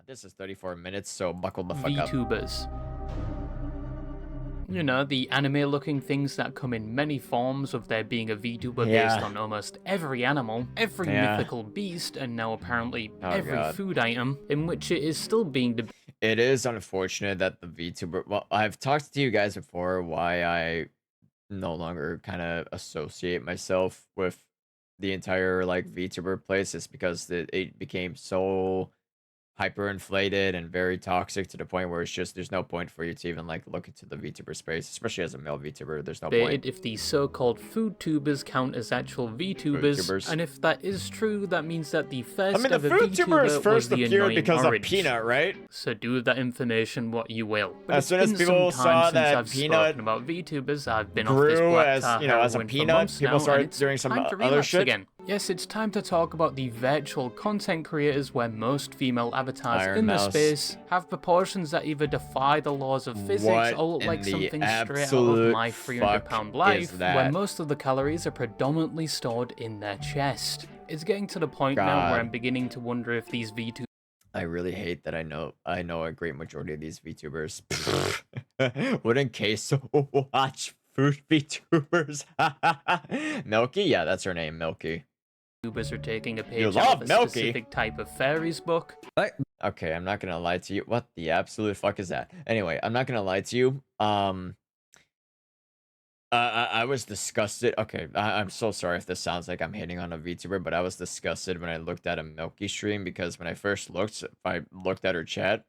This is 34 minutes, so buckle the fuck up. VTubers. You know, the anime-looking things that come in many forms, of there being a VTuber based on almost every animal, every mythical beast, and now apparently every food item, in which it is still being debated. It is unfortunate that the VTuber... Well, I've talked to you guys before why I no longer kind of associate myself with the entire, like, VTuber place. Is because it became so hyperinflated and very toxic to the point where it's just there's no point for you to even like look into the VTuber space, especially as a male VTuber. There's no point. If these so-called food tubers count as actual VTubers, and if that is true, that means that the first ever VTuber first was the appeared because orange. of Peanut, right? So do with that information what you will. But as soon as people saw that Peanut about VTubers, I've been grew off this black as, you know, as a peanut, people started doing some other shit. Again. Yes, it's time to talk about the virtual content creators where most female avatars in the space have proportions that either defy the laws of physics or look like something straight out of My 300-Pound Life, where most of the calories are predominantly stored in their chest. It's getting to the point now where I'm beginning to wonder if these VTubers... I really hate that I know a great majority of these VTubers. Wouldn't Queso watch food VTubers? Milky? Yeah, that's her name, Milky. VTubers are taking a page out of a specific type of fairies book. Okay, I'm not gonna lie to you. What the absolute fuck is that? Anyway, I'm not gonna lie to you. I was disgusted. Okay, I'm so sorry if this sounds like I'm hitting on a VTuber, but I was disgusted when I looked at a Milky stream because when I first looked, I looked at her chat,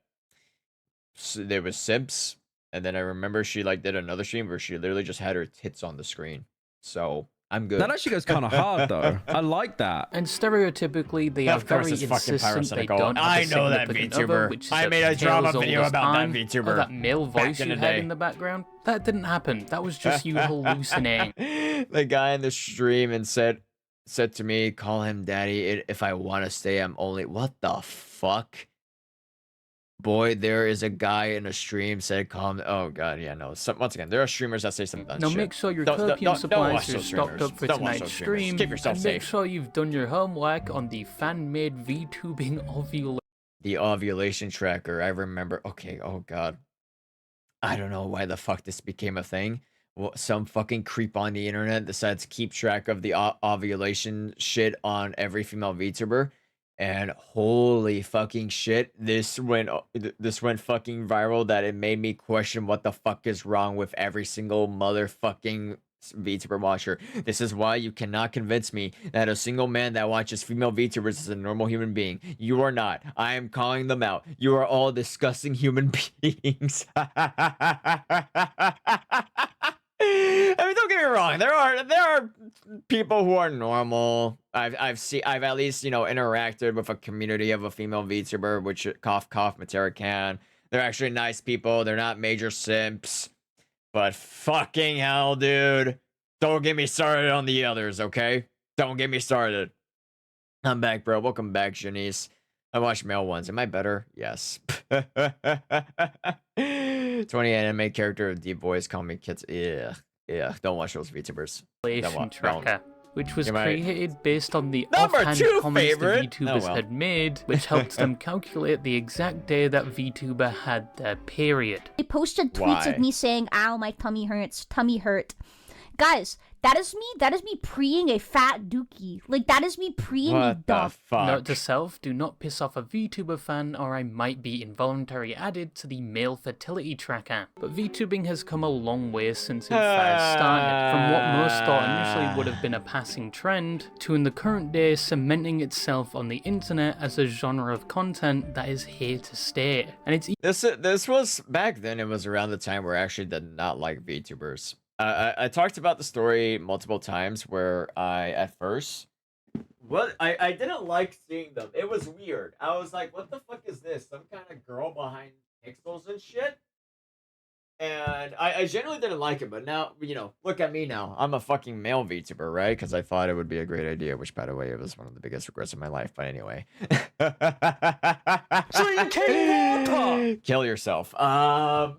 there was simps, and then I remember she like did another stream where she literally just had her tits on the screen. So I'm good. That actually goes kind of hard though. I like that. And stereotypically, they are very insistent they don't have I know that VTuber. I made a drama video about that VTuber. That male voice you had in the background. That didn't happen. That was just you hallucinating. The guy in the stream and said to me, "Call him daddy. If I want to stay, I'm only..." What the fuck? Boy, there is a guy in a stream said, "Calm." Oh god, yeah, no. Once again, there are streamers that say some dumb shit. Now make sure your perfume supplies are stocked up for tonight's stream. Keep yourself safe. Make sure you've done your homework on the fan-made VTubing ovulation. The ovulation tracker. I remember. Okay. Oh god. I don't know why the fuck this became a thing. Well, some fucking creep on the internet decides to keep track of the ovulation shit on every female VTuber. And holy fucking shit, this went fucking viral that it made me question what the fuck is wrong with every single motherfucking VTuber watcher. This is why you cannot convince me that a single man that watches female VTubers is a normal human being. You are not. I am calling them out. You are all disgusting human beings. I mean, don't get me wrong. There are people who are normal. I've at least, you know, interacted with a community of a female VTuber, which cough Matera can. They're actually nice people. They're not major simps. But fucking hell, dude. Don't get me started on the others, okay? Don't get me started. I'm back, bro. Welcome back, Janice. I watched male ones. Am I better? Yes. 20 anime character of deep voice call me kids. Yeah. Don't watch those VTubers. Tracker, which was created based on the offhand comments the VTubers had made, which helped them calculate the exact day that VTuber had their period. They posted tweets of me saying, "Ow, my tummy hurts. Tummy hurt." Guys, that is me preeing a fat dookie. Like, that is me preeing a duck. Note to self, do not piss off a VTuber fan or I might be involuntarily added to the male fertility tracker. But VTubing has come a long way since it first started, from what most thought initially would have been a passing trend, to in the current day cementing itself on the internet as a genre of content that is here to stay. And it's this was, back then, it was around the time where I actually did not like VTubers. I talked about the story multiple times where I didn't like seeing them. It was weird. I was like, what the fuck is this? Some kind of girl behind pixels and shit? And I genuinely didn't like it, but now, you know, look at me now. I'm a fucking male VTuber, right? Because I thought it would be a great idea, which, by the way, it was one of the biggest regrets of my life. But anyway. Drinking water! Kill yourself. But,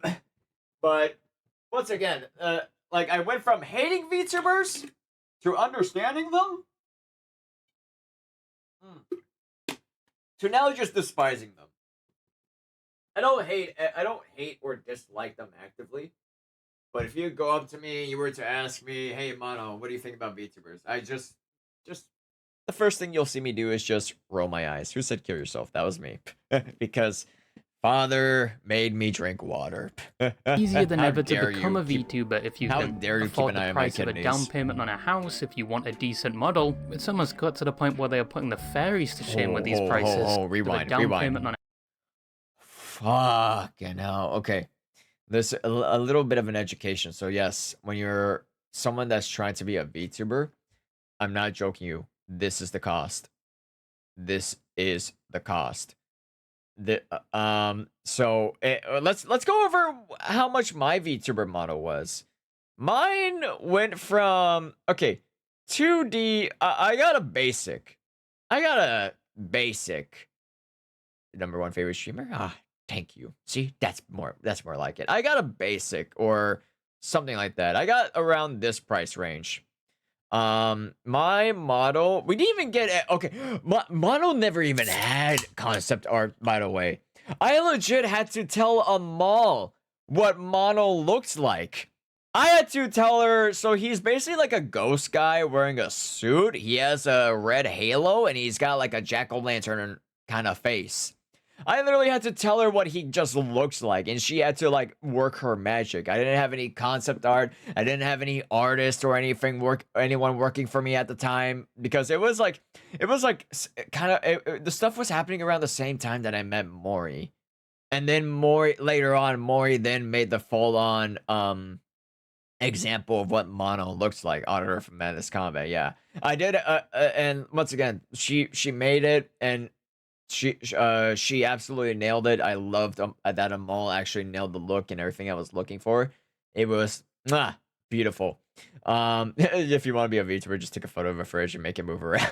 once again, like, I went from hating VTubers to understanding them to now just despising them. I don't hate or dislike them actively. But if you go up to me and you were to ask me, "Hey, Mono, what do you think about VTubers?" I just the first thing you'll see me do is just roll my eyes. Who said kill yourself? That was me. Because father made me drink water. Easier than How ever to dare become you a keep- VTuber if you How can dare you keep afford an eye the on my price of a down kidneys? payment on a house, if you want a decent model. It's almost got to the point where they are putting the fairies to shame with these prices. Rewind, down rewind. payment on a Fucking hell. Okay. There's a little bit of an education. So yes, when you're someone that's trying to be a VTuber, I'm not joking you. This is the cost. This is the cost. Let's go over how much my VTuber model was. Mine went from 2D. I got a basic. I got a basic. #1 favorite streamer. Ah, thank you. See, that's more like it. I got a basic or something like that. I got around this price range. My model, we didn't even get model never even had concept art, by the way. I legit had to tell a mall what Mono looks like. I had to tell her, so he's basically like a ghost guy wearing a suit. He has a red halo and he's got like a jack-o'-lantern kind of face. I literally had to tell her what he just looks like, and she had to like work her magic. I didn't have any concept art. I didn't have any artist or anyone working for me at the time, because it was like kind of the stuff was happening around the same time that I met Mori, and then Mori then made the full on example of what Mono looks like. Auditor from Madness Combat. Yeah, I did. And once again, she made it, and she absolutely nailed it. I loved that Amal actually nailed the look and everything I was looking for. It was beautiful. If you want to be a VTuber, just take a photo of a fridge and make it move around.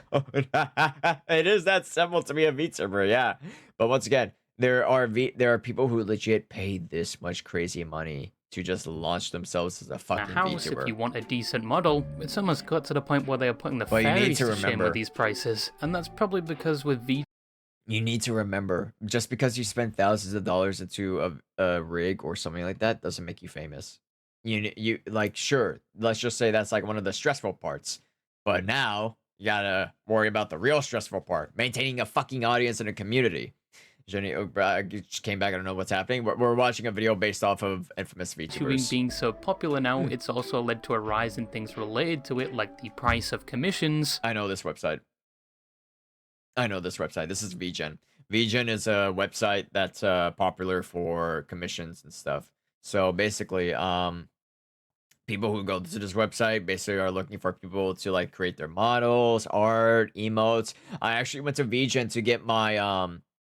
It is that simple to be a VTuber, yeah. But once again, there are people who legit pay this much crazy money to just launch themselves as a fucking house VTuber. if you want a decent model. It's almost got to the point where they are putting the But you need fairies to to shame remember- with these prices. And that's probably because with You need to remember, just because you spend thousands of dollars into a rig or something like that doesn't make you famous. You like, sure, let's just say that's like one of the stressful parts, but now you gotta worry about the real stressful part: maintaining a fucking audience and a community. Jenny just came back. I don't know what's happening. We're watching a video based off of infamous VTubing VTubers. being so popular now, it's also led to a rise in things related to it, like the price of commissions. I know this website. This is VGen. VGen is a website that's popular for commissions and stuff. So basically, people who go to this website basically are looking for people to like create their models, art, emotes. I actually went to VGen to get my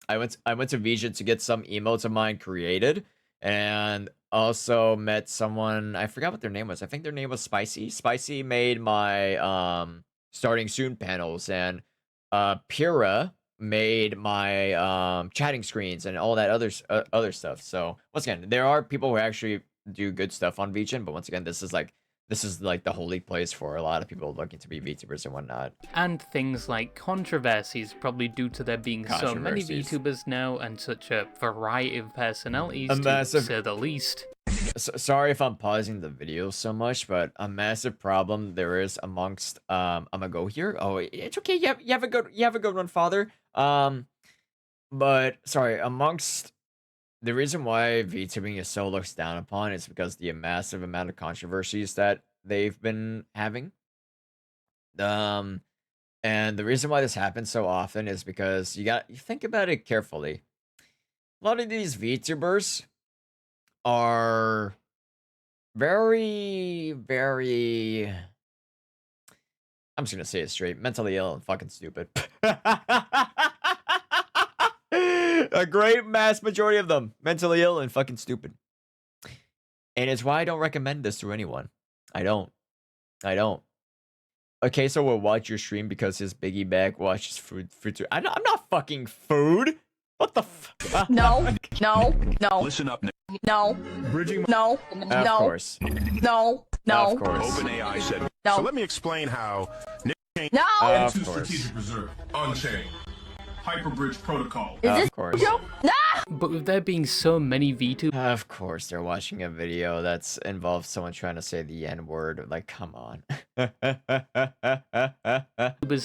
I went to VGen to get some emotes of mine created, and also met someone, I forgot what their name was. I think their name was Spicy. Spicy made my starting soon panels, and Pira made my chatting screens and all that other stuff. So once again, there are people who actually do good stuff on VGen, but once again, this is like the holy place for a lot of people looking to be VTubers and whatnot. And things like controversies, probably due to there being so many Controversies. VTubers now and such a variety of personalities, A to massive- say the least. Sorry if I'm pausing the video so much, but a massive problem there is amongst I'm gonna go here. Oh, it's okay. You have a good one, father. But sorry, amongst the reason why VTubing is so looked down upon is because the massive amount of controversies that they've been having. And the reason why this happens so often is because you think about it carefully. A lot of these VTubers are very, very, I'm just gonna say it straight, mentally ill and fucking stupid. A great mass majority of them mentally ill and fucking stupid. And it's why I don't recommend this to anyone. I don't. Okay, so we'll watch your stream because his biggie bag watches food too. I'm not fucking food. What the f? No. Listen up, Nick. No. Bridging No. Of course. No. Of course. OpenAI said. No. So let me explain how Nick changed No. Of into course. strategic reserve on chain. Hyperbridge Protocol. Of course. But with there being so many VTubers Of course, they're watching a video that's involves someone trying to say the N-word. Like, come on.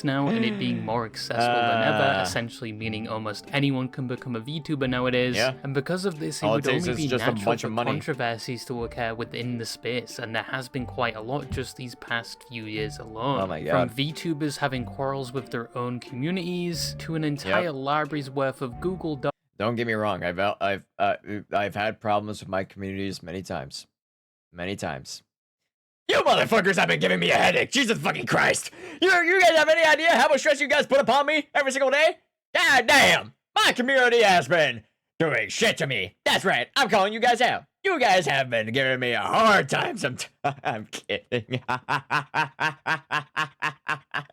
now and it being more accessible than ever, essentially meaning almost anyone can become a VTuber nowadays. Yeah. And because of this, it All it would takes only is be just a natural bunch for of money. controversies to occur within the space, and there has been quite a lot just these past few years alone. Oh my From God. VTubers having quarrels with their own communities to an entire library's worth of Google Docs. Don't get me wrong. I've had problems with my communities many times. Many times. You motherfuckers have been giving me a headache. Jesus fucking Christ. You guys have any idea how much stress you guys put upon me every single day? God damn. My community has been doing shit to me. That's right. I'm calling you guys out. You guys have been giving me a hard time sometimes. I'm kidding.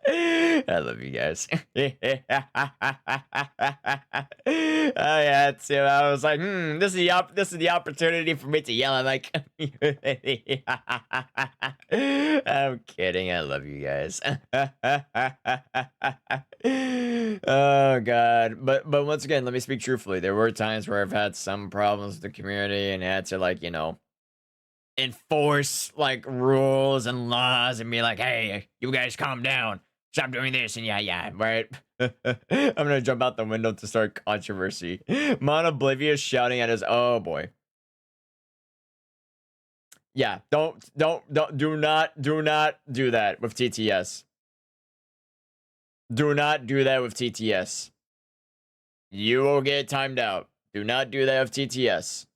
I love you guys. Oh yeah, too. I was like, this is the opportunity for me to yell at my community. I'm kidding. I love you guys. Oh God. But once again, let me speak truthfully. There were times where I've had some problems with the community and had to, like, you know, enforce like rules and laws and be like, hey, you guys calm down, stop doing this, and yeah, right. I'm gonna jump out the window to start controversy. Monoblivious shouting at his, oh boy. Yeah, do not do that with TTS. Do not do that with TTS. You will get timed out. Do not do that with TTS.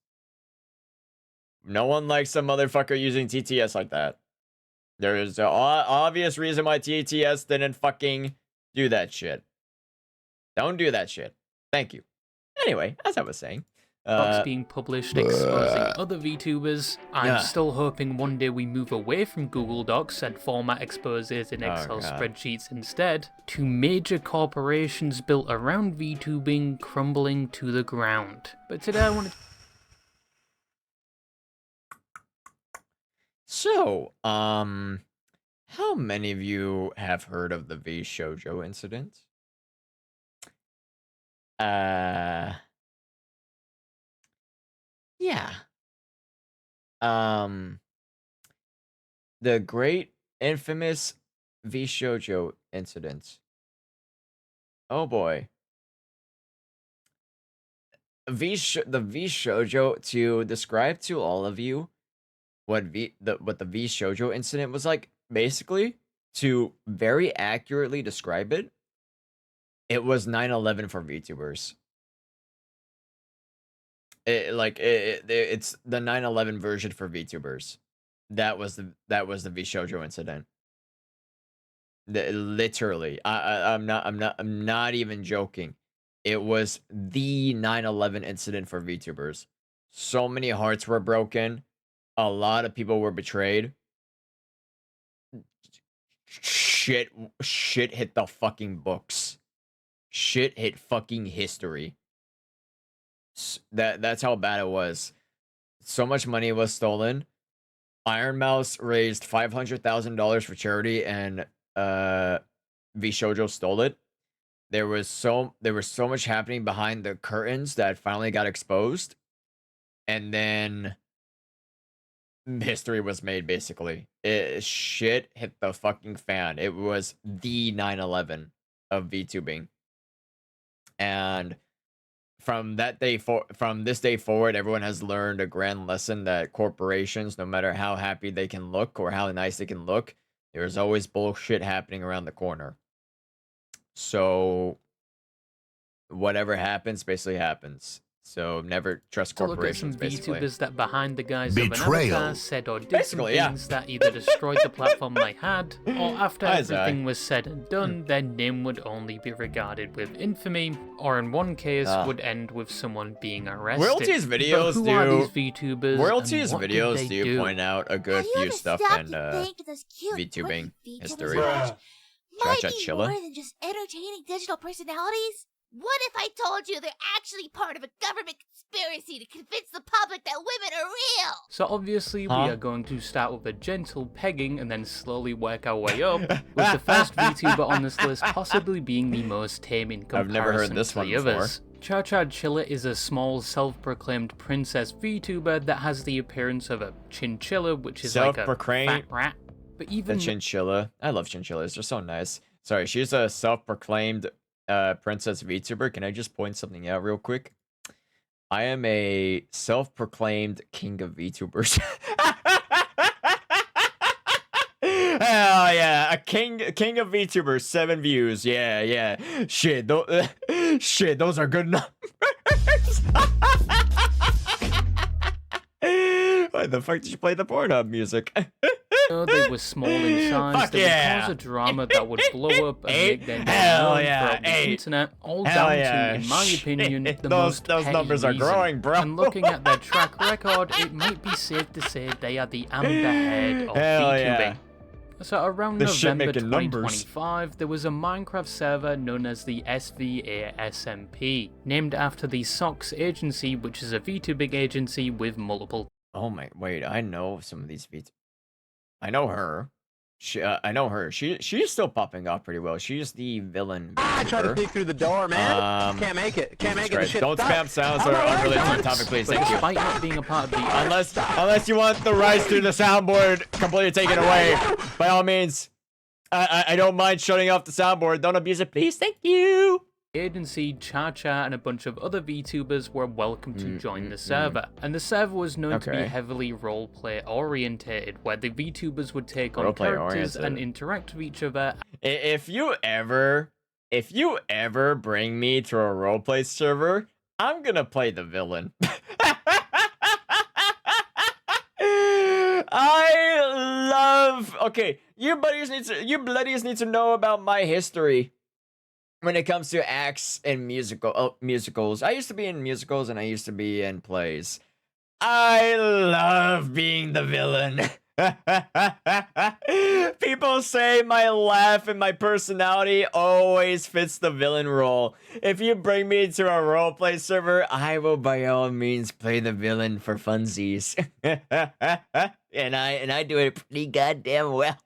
No one likes some motherfucker using TTS like that. There is an obvious reason why TTS didn't fucking do that shit. Don't do that shit. Thank you. Anyway, as I was saying. Being published exposing other VTubers. I'm still hoping one day we move away from Google Docs and format exposes in Excel spreadsheets instead, to major corporations built around VTubing crumbling to the ground. But today I wanted to... So, how many of you have heard of the V Shoujo incident? Yeah. The great infamous V Shoujo incident. Oh boy. The V Shoujo, to describe to all of you what the V Shoujo incident was like, basically, to very accurately describe it, it was 9/11 for VTubers. It's the 9/11 version for VTubers. That was the V Shoujo incident. Literally, I'm not even joking. It was the 9/11 incident for VTubers. So many hearts were broken. A lot of people were betrayed. Shit hit the fucking books. Shit hit fucking history. That's how bad it was. So much money was stolen. Iron Mouse raised $500,000 for charity, and V Shoujo stole it. There was so much happening behind the curtains that finally got exposed, and then history was made. Basically, shit hit the fucking fan. It was the 9/11 of VTubing, and from this day forward, everyone has learned a grand lesson that corporations, no matter how happy they can look or how nice they can look, there's always bullshit happening around the corner. So whatever happens basically happens. So never trust to look at corporations, some basically. VTubers that behind the guise Betrayal. of an avatar said or did some Basically, yeah. things that either destroyed the platform they had, or after Hi, everything Zai. was said and done, their name would only be regarded with infamy, or in one case would end with someone being arrested. Royalties But videos who do- are these VTubers? Royalties and what videos did they do do? point out a good Have you few ever stuff stopped and to think those cute, VTubing quirky history. VTubers might Cha-cha be chilla. more than just entertaining digital personalities? What if I told you they're actually part of a government conspiracy to convince the public that women are real? So obviously we are going to start with a gentle pegging and then slowly work our way up, with the first VTuber on this list possibly being the most tame in comparison I've never heard this to one the before. others. Cha-Cha Chilla is a small self-proclaimed princess VTuber that has the appearance of a chinchilla, which is like a fat rat. But even the chinchilla. I love chinchillas. They're so nice. Sorry, she's a self-proclaimed princess VTuber. Can I just point something out real quick? I am a self-proclaimed king of VTubers. Hell yeah, a king of VTubers, 7 views. Yeah. Shit, those are good numbers. Why the fuck did you play the Pornhub music? though they were small in size, they would cause a drama that would blow up and make their name known throughout the internet, all down to, in my opinion, the most those petty numbers are reason. growing, bro. And looking at their track record, it might be safe to say they are the amber head of VTubing. So around November 2025, there was a Minecraft server known as the SVASMP, named after the SOX agency, which is a VTubing agency with multiple... Oh my, wait, I know some of these VTubers. I know her. I know her. She's still popping off pretty well. She's the villain. I tried to peek through the door, man. Can't make it. Can't make it. The shit's Don't stuck. spam sounds that are unrelated to the topic, please. But Thank you. despite not being a part of the... Unless you want the rights to the soundboard completely taken away, by all means, I don't mind shutting off the soundboard. Don't abuse it, please. Thank you. Agency, Cha-Cha, and a bunch of other VTubers were welcome to join the server, and the server was known to be heavily roleplay orientated, where the VTubers would take on characters and interact with each other. If you ever bring me to a roleplay server, I'm gonna play the villain. Okay, you bloodies need to know about my history when it comes to acts and musicals. I used to be in musicals and I used to be in plays. I love being the villain. People say my laugh and my personality always fits the villain role. If you bring me to a roleplay server, I will by all means play the villain for funsies. And I do it pretty goddamn well.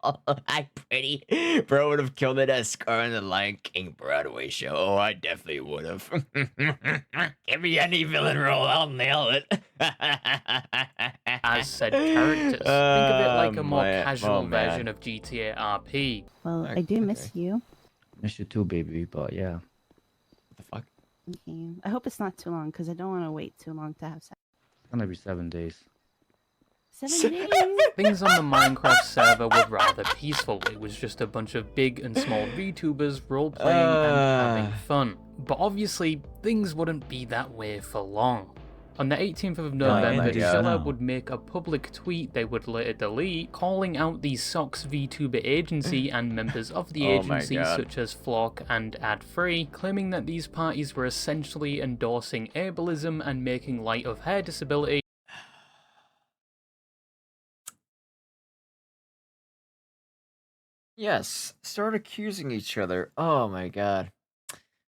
Bro would have killed it as Scar in the Lion King Broadway show. Oh, I definitely would have. Give me any villain role, I'll nail it. As said characters. Think of it like a more casual version of GTA RP. Well, I do miss you. Miss you too, baby, but yeah. What the fuck? Okay. I hope it's not too long, because I don't want to wait too long to have sex. It's gonna be 7 days. 7 days? Things on the Minecraft server were rather peaceful. It was just a bunch of big and small VTubers role-playing and having fun. But obviously, things wouldn't be that way for long. On the 18th of November, Zilla would make a public tweet they would later delete, calling out the SOX VTuber agency and members of the agency such as Flock and Ad3, claiming that these parties were essentially endorsing ableism and making light of hair disability. Yes, start accusing each other. Oh my god.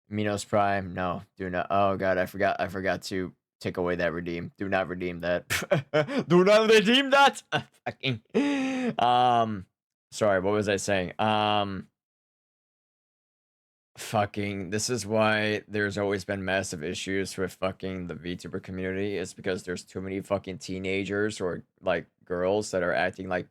Minos Prime, no, do not. Oh god, I forgot to take away that redeem. Do not redeem that. Do not redeem that. Fucking. Sorry, what was I saying? Fucking. This is why there's always been massive issues with fucking the VTuber community. It's because there's too many fucking teenagers or like girls that are acting like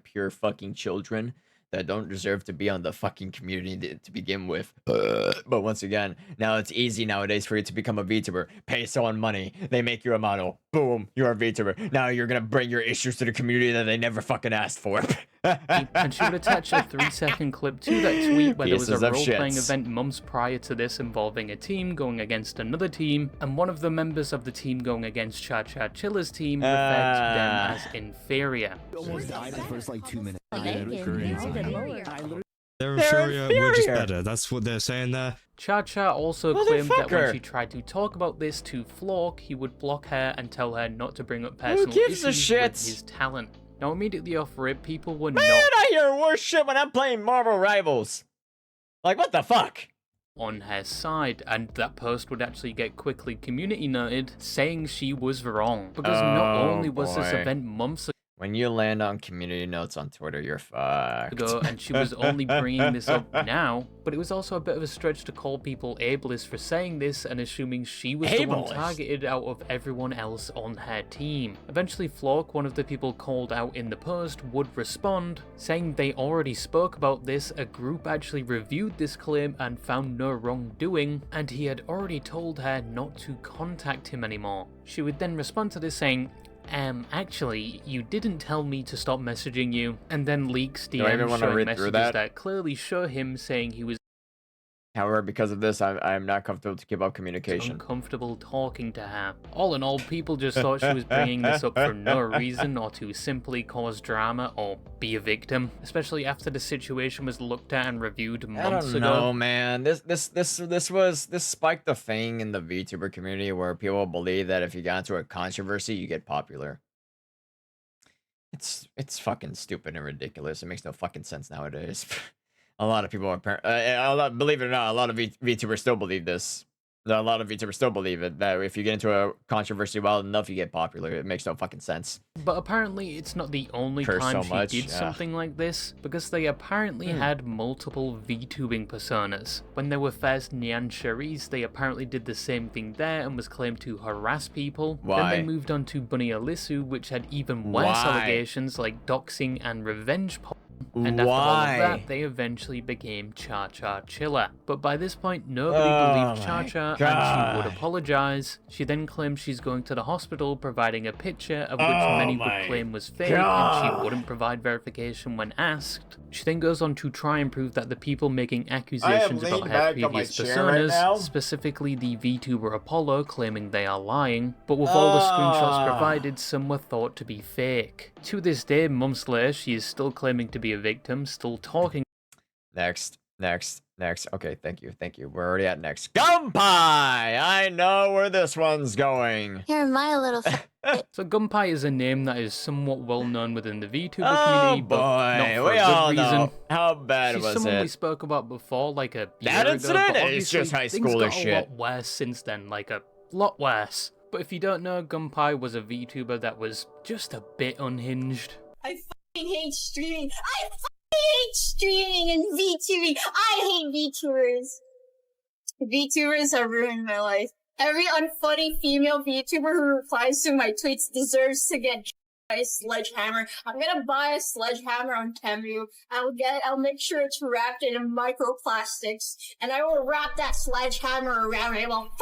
pure fucking children that don't deserve to be on the fucking community to begin with. But once again, now it's easy nowadays for you to become a VTuber. Pay someone money, they make you a model. Boom, you're a VTuber. Now you're gonna bring your issues to the community that they never fucking asked for. And she would attach a 3-second clip to that tweet where there was a role-playing event months prior to this involving a team going against another team, and one of the members of the team going against Cha-Cha Chilla's team referred to them as inferior. Almost died in the first like 2 minutes. They're inferior, we're just better. That's what they're saying there. Cha-Cha also claimed that when she tried to talk about this to Flock, he would block her and tell her not to bring up personal issues with his talent. Now, immediately off rip, people were Man, I hear worse shit when I'm playing Marvel Rivals. Like, what the fuck? on her side, and that post would actually get quickly community noted saying she was wrong. Because not only was this boy. event months When you land on community notes on Twitter, you're fucked. ago and she was only bringing this up now, but it was also a bit of a stretch to call people ableist for saying this and assuming she was the one targeted out of everyone else on her team. Eventually Flork, one of the people called out in the post, would respond, saying they already spoke about this, a group actually reviewed this claim and found no wrongdoing, and he had already told her not to contact him anymore. She would then respond to this saying, actually, you didn't tell me to stop messaging you, and then leaks DMs showing messages that clearly show him saying he was However, because of this, I'm not comfortable to keep up communication. uncomfortable talking to her. All in all, people just thought she was bringing this up for no reason or to simply cause drama or be a victim, especially after the situation was looked at and reviewed months ago. No, man. This spiked the thing in the VTuber community where people believe that if you got into a controversy, you get popular. It's fucking stupid and ridiculous. It makes no fucking sense nowadays. A lot of people are, believe it or not, a lot of VTubers still believe this. A lot of VTubers still believe it, that if you get into a controversy well enough, you get popular. It makes no fucking sense. But apparently it's not the only time she did something like this, because they apparently had multiple VTubing personas. When they were first Nyan Cherise, they apparently did the same thing there and was claimed to harass people. Why? Then they moved on to Bunny Alisu, which had even worse allegations like doxing and revenge porn. And after all of that, they eventually became Cha Cha Chilla. But by this point, nobody believed Cha Cha, and she would apologize. She then claimed she's going to the hospital, providing a picture of which many would claim was fake, and she wouldn't provide verification when asked. She then goes on to try and prove that the people making accusations about her previous personas, specifically the VTuber Apollo, claiming they are lying, but with all the screenshots provided, some were thought to be fake. To this day, months later, she is still claiming to be a victim, still talking. Next. Okay, thank you. We're already at next. Gunpie! I know where this one's going. You're my little So Gunpie is a name that is somewhat well known within the VTuber community, but not for we a all good reason. know. How bad She's was someone it? we spoke about before, like a year That ago, incident? but It's just high things schoolish got shit. a lot worse since then, like a lot worse. But if you don't know, Gunpie was a VTuber that was just a bit unhinged. I fucking hate streaming. I fucking hate streaming and VTubing. I hate VTubers. VTubers have ruined my life. Every unfunny female VTuber who replies to my tweets deserves to get by a sledgehammer. I'm gonna buy a sledgehammer on Temu. I'll make sure it's wrapped in microplastics, and I will wrap that sledgehammer around it. Well,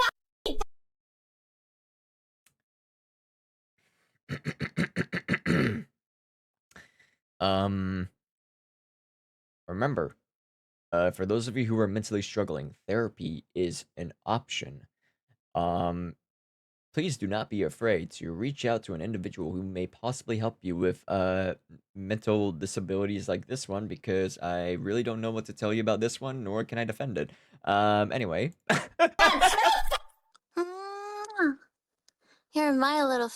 Remember, for those of you who are mentally struggling, therapy is an option. Please do not be afraid to reach out to an individual who may possibly help you with mental disabilities like this one, because I really don't know what to tell you about this one, nor can I defend it. Anyway. you're my little.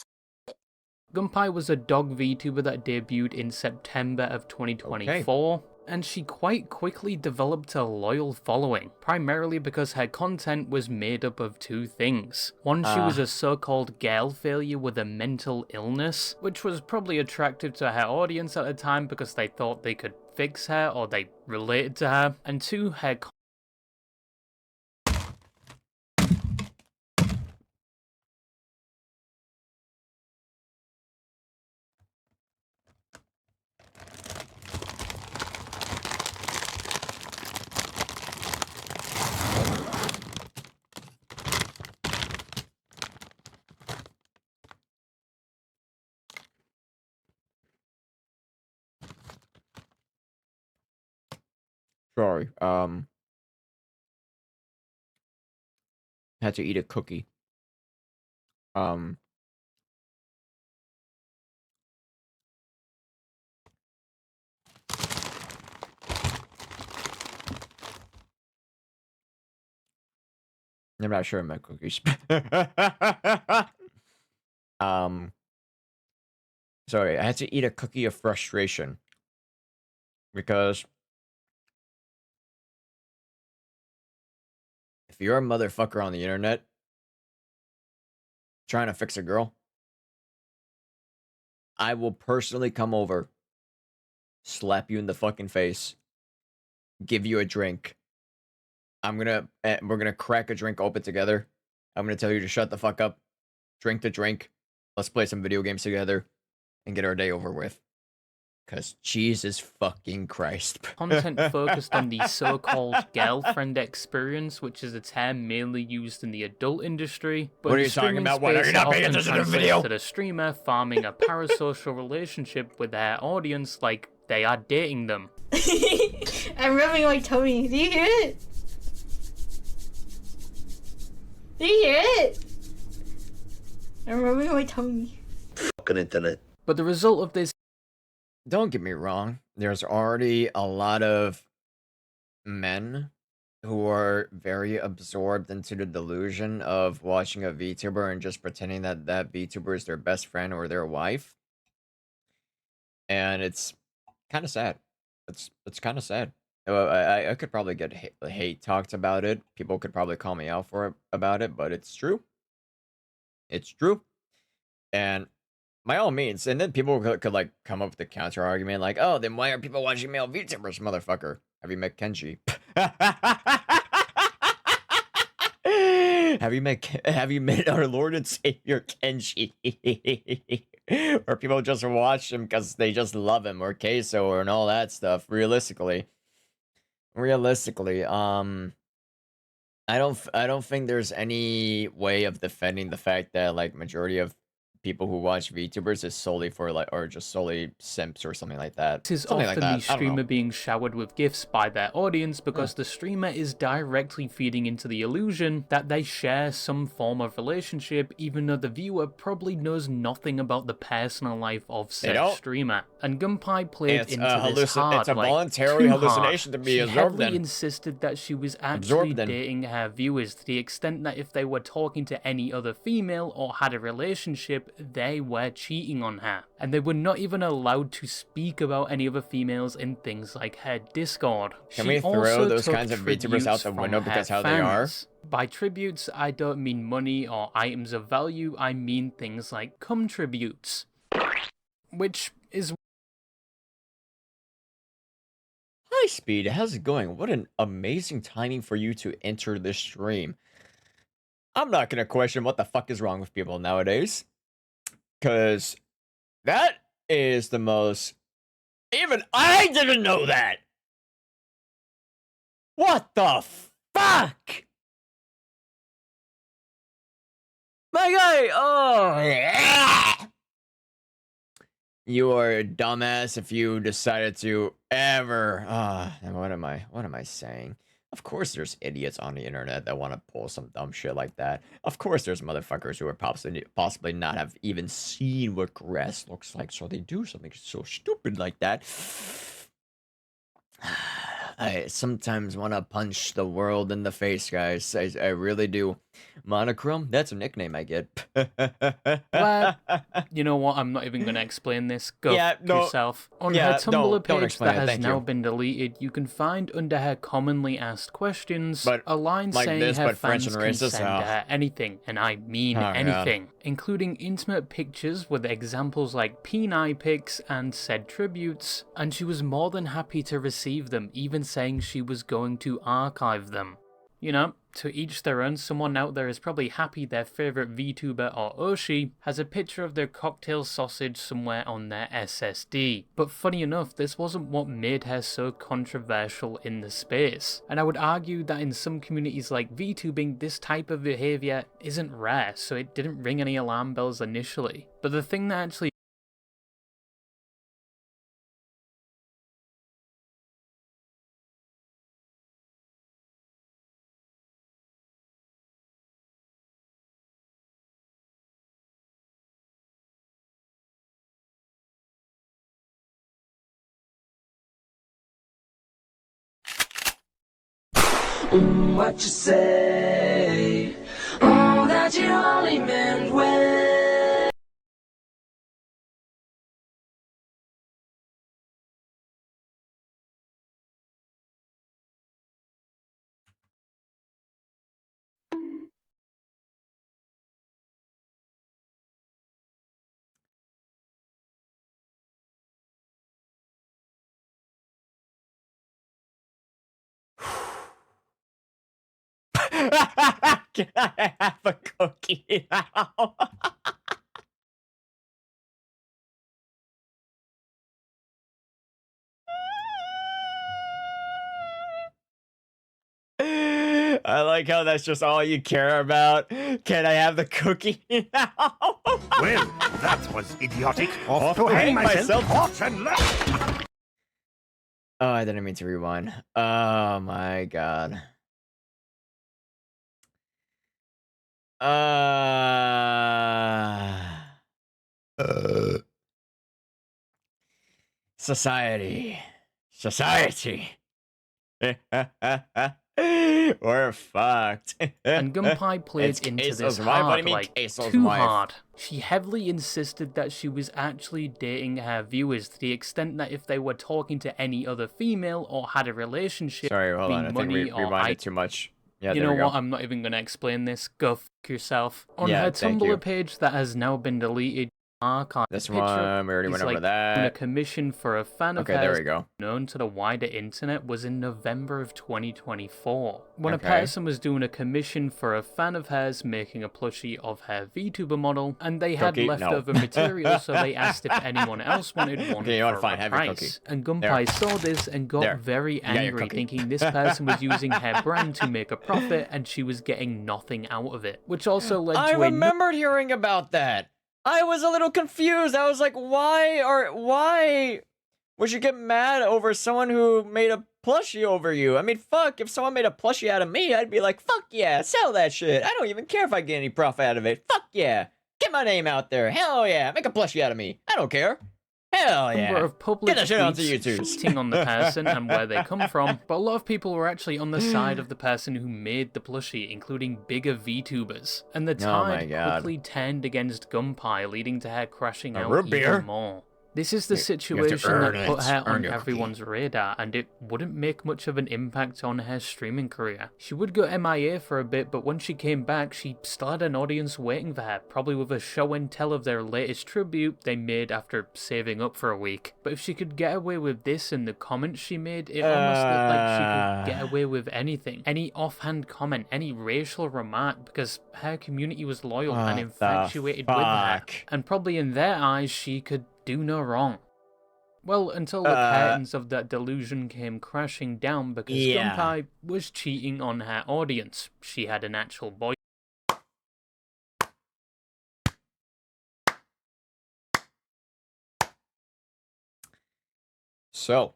Gunpie was a dog VTuber that debuted in September of 2024, and she quite quickly developed a loyal following, primarily because her content was made up of two things. One, she was a so-called girl failure with a mental illness, which was probably attractive to her audience at the time because they thought they could fix her or they related to her. And two, her Sorry. Had to eat a cookie. I'm not sure of my cookies. Sorry, I had to eat a cookie of frustration because If you're a motherfucker on the internet trying to fix a girl, I will personally come over, slap you in the fucking face, give you a drink. We're gonna crack a drink open together. I'm gonna tell you to shut the fuck up, drink the drink, let's play some video games together, and get our day over with. Cause Jesus fucking Christ. Content focused on the so-called girlfriend experience, which is a term mainly used in the adult industry. But What in are the you talking streaming about? What, are space, you it not paying often attention to the translates video? to the streamer farming a parasocial relationship with their audience like they are dating them. I'm rubbing my tummy. Do you hear it? Do you hear it? I'm rubbing my tummy. Fucking internet. But the result of this... Don't get me wrong. There's already a lot of men who are very absorbed into the delusion of watching a VTuber and just pretending that that VTuber is their best friend or their wife. And it's kind of sad. It's kind of sad. I could probably get hate talked about it. People could probably call me out for it, about it, but it's true. It's true. And by all means, and then people could like come up with the counter argument like, oh, then why are people watching male VTubers, motherfucker? Have you met Kenji? Have you met our Lord and Savior Kenji? Or people just watch him because they just love him, or queso, or and all that stuff. Realistically, I don't think there's any way of defending the fact that like majority of people who watch VTubers is solely for like, or just solely simps or something like that. This is Something often like the that. I don't know. streamer being showered with gifts by their audience because the streamer is directly feeding into the illusion that they share some form of relationship, even though the viewer probably knows nothing about the personal life of said streamer. And Gunpei played It's into this hard, it's a like, voluntary too hallucination hard. to be She absorbed heavily in. insisted that she was actually Absorbed in. dating her viewers to the extent that if they were talking to any other female or had a relationship, they were cheating on her. And they were not even allowed to speak about any other females in things like her Discord. Can we throw those kinds of VTubers out the window because how they are? By tributes, I don't mean money or items of value, I mean things like cum tributes. Which is... Hi Speed, how's it going? What an amazing timing for you to enter this stream. I'm not gonna question what the fuck is wrong with people nowadays. Cause that is the most... Even I didn't know that! What the fuck? My guy, oh yeah! You are a dumbass if you decided to ever... what am I saying? Of course there's idiots on the internet that want to pull some dumb shit like that. Of course there's motherfuckers who are possibly not have even seen what grass looks like, so they do something so stupid like that. I sometimes want to punch the world in the face, guys. I really do. Monochrome? That's a nickname I get. You know what? I'm not even going to explain this. Go yourself. On her Tumblr page that has now been deleted, you can find under her commonly asked questions a line like saying this, her but French fans and can racist? send her anything, and I mean anything, including intimate pictures with examples like peni pics and said tributes, and she was more than happy to receive them, even saying she was going to archive them. You know, to each their own. Someone out there is probably happy their favourite VTuber or Oshi has a picture of their cocktail sausage somewhere on their SSD. But funny enough, this wasn't what made her so controversial in the space. And I would argue that in some communities like VTubing, this type of behaviour isn't rare, so it didn't ring any alarm bells initially. But the thing that actually what you say, that you only meant well. Can I have a cookie now? I like how that's just all you care about. Can I have the cookie now? Well, that was idiotic. Off to hang myself. Hot and left. Oh, I didn't mean to rewind. Oh my god. Society. Society. We're fucked. And Gunpei played It's into Queso's this wife. What do you hard, mean like, Queso's too wife? hard. She heavily insisted that she was actually dating her viewers to the extent that if they were talking to any other female or had a relationship, Sorry, hold be on. I think money we or rewinded too much. Yeah, you there know we go. what? I'm not even going to explain this. Go fuck yourself. On Yeah, her thank Tumblr you. page that has now been deleted, archive This picture one, we already is went over like that. doing a commission for a fan of Okay, there hers we go. known to the wider internet was in November of 2024. When a Okay. person was doing a commission for a fan of hers making a plushie of her VTuber model, and they had Cookie? No. leftover material, so they asked if anyone else wanted one Okay, you know what? for Fine, a have your cookie. price. And Gunpei saw this and got There. very You got your angry, cookie. thinking this person was using her brand to make a profit and she was getting nothing out of it. Which also led I to a remembered hearing about that. I was a little confused. I was like, why would you get mad over someone who made a plushie over you? I mean, fuck, if someone made a plushie out of me, I'd be like, fuck yeah, sell that shit. I don't even care if I get any profit out of it. Fuck yeah. Get my name out there. Hell yeah. Make a plushie out of me. I don't care. Hell number yeah. of public Get that shit onto tweets YouTube. shitting on the person and where they come from, but a lot of people were actually on the side of the person who made the plushie, including bigger VTubers. And the Oh my tide God. quickly turned against Gunpei, leading to her crashing A out root even beer? more. This is the You have to situation that earn put it. her Earn on your cookie. everyone's radar, and it wouldn't make much of an impact on her streaming career. She would go MIA for a bit, but when she came back, she still had an audience waiting for her, probably with a show and tell of their latest tribute they made after saving up for a week. But if she could get away with this and the comments she made, it almost looked like she could get away with anything. Any offhand comment, any racial remark, because her community was loyal and What infatuated the with her. fuck? And probably in their eyes, she could do no wrong. Well, until the curtains of that delusion came crashing down because Yeah. Gunpei was cheating on her audience. She had an actual boy. So,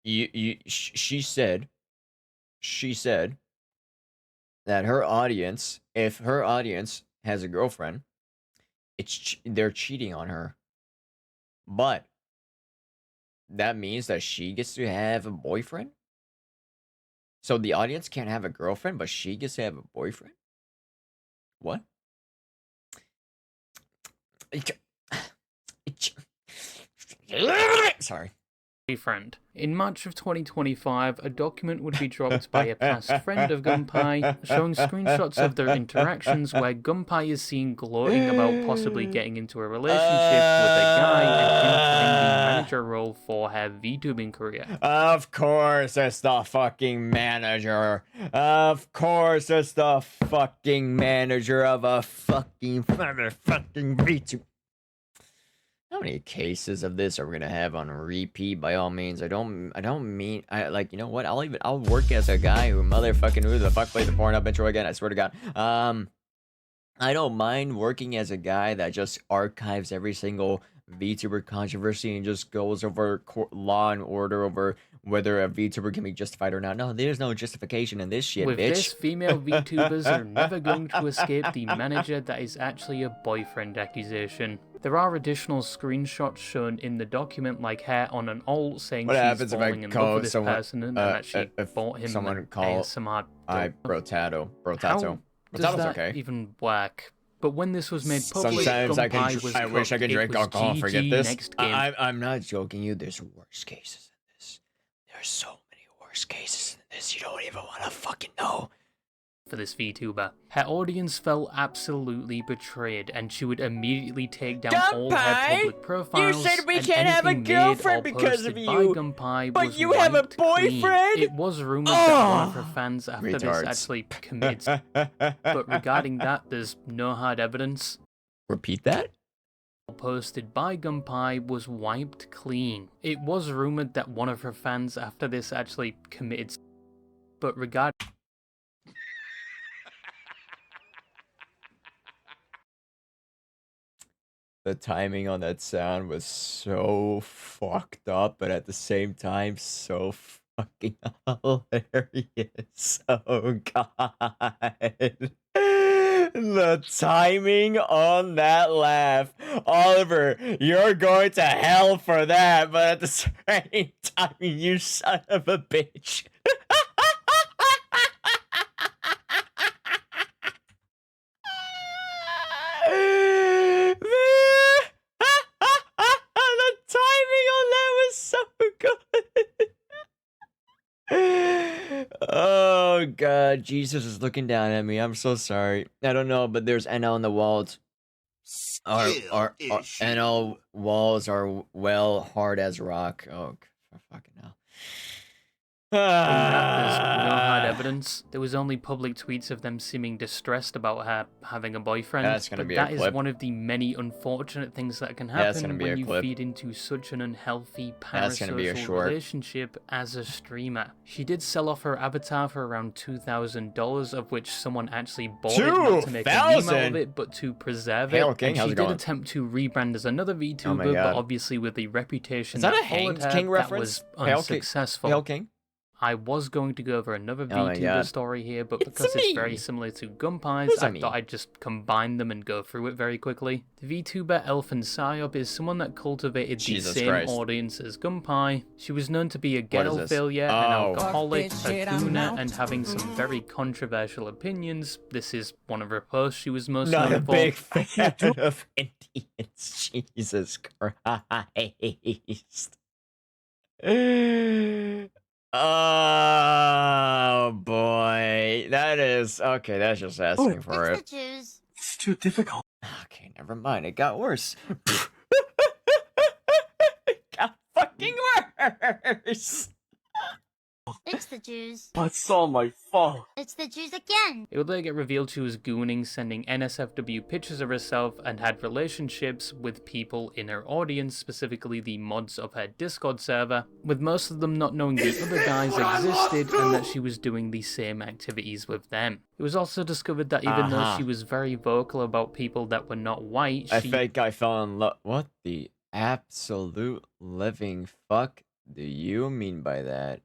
she said that her audience, if her audience has a girlfriend, they're cheating on her. But that means that she gets to have a boyfriend? So the audience can't have a girlfriend, but she gets to have a boyfriend? What? Sorry. Friend. In March of 2025, a document would be dropped by a past friend of Gunpei, showing screenshots of their interactions where Gunpei is seen gloating about possibly getting into a relationship with a guy and him playing the manager role for her VTubing career. Of course it's the fucking manager. Of course it's the fucking manager of a fucking motherfucking VTuber. How many cases of this are we gonna have on repeat? By all means, I don't mean like, you know what? I'll work as a guy who who the fuck played the Pornhub intro again. I swear to God. I don't mind working as a guy that just archives every single VTuber controversy and just goes over law and order over whether a VTuber can be justified or not. No, there's no justification in this shit, With bitch. this, female VTubers are never going to escape the manager that is actually a boyfriend accusation. There are additional screenshots shown in the document, like her on an alt saying What she's happens if I falling in love call with this someone- person and that she if bought him someone an call- ASMR Brotato. How Brotato's does that okay. even work? But when this was made public, Sometimes I Gunpei was I wish I cooked. could It drink was alcohol and forget GG this. next game. I'm not joking you. There's worse cases than this. There's so many worse cases than this. You don't even want to fucking know. for this VTuber. Her audience felt absolutely betrayed, and she would immediately take down all her public profiles. You said we and can't have a anything made or girlfriend because of posted by you, Gunpei but was you have a wiped clean. boyfriend? It was rumored that one of her fans after Retards. this actually committed, but regarding that, there's no hard evidence. Repeat that? Posted by Gunpei was wiped clean. It was rumored that one of her fans after this actually committed, but regarding The timing on that sound was so fucked up, but at the same time, so fucking hilarious. Oh god. The timing on that laugh. Oliver, you're going to hell for that, but at the same time, you son of a bitch. The timing on that was so good. Oh god, Jesus is looking down at me. I'm so sorry. I don't know, but there's NL in the walls. Our NL walls are well hard as rock. Oh, for fucking hell. there's no hard evidence. There was only public tweets of them seeming distressed about her having a boyfriend. That's gonna but be a that is clip. one of the many unfortunate things that can That's gonna happen be when a you clip. feed into such an unhealthy That's gonna be a parasocial short. relationship as a streamer. She did sell off her avatar for around $2,000, of which someone actually bought it not to make a meme out of $2,000? it, but to preserve Hail it. King, And how's she it did going? attempt to rebrand as another VTuber, but God. obviously with the reputation Is that a followed Hanged her, King that reference? was Hail King? unsuccessful. Hail King? I was going to go over another Oh my VTuber God. story here, but It's because it's very me. similar to Gunpei's, Who's I me? thought I'd just combine them and go through it very quickly. The VTuber Elfin Psyop is someone that cultivated Jesus the same Christ. audience as Gunpei. She was known to be a What is ghetto this? failure, an Oh. alcoholic, Fuck this a shit, I'm gooner, out. and having some very controversial opinions. This is one of her posts she was most Not a known for. big fan of Indians. Jesus Christ. Oh boy. That is okay, that's just asking for it. Jews. It's too difficult. Okay, never mind. It got worse. It got fucking worse. It's the Jews. It's all my fault. It's the Jews again. It would later get revealed she was gooning, sending NSFW pictures of herself, and had relationships with people in her audience, specifically the mods of her Discord server, with most of them not knowing the other guys existed and that she was doing the same activities with them. It was also discovered that even though she was very vocal about people that were not white, I she think I fell in love. What the absolute living fuck do you mean by that?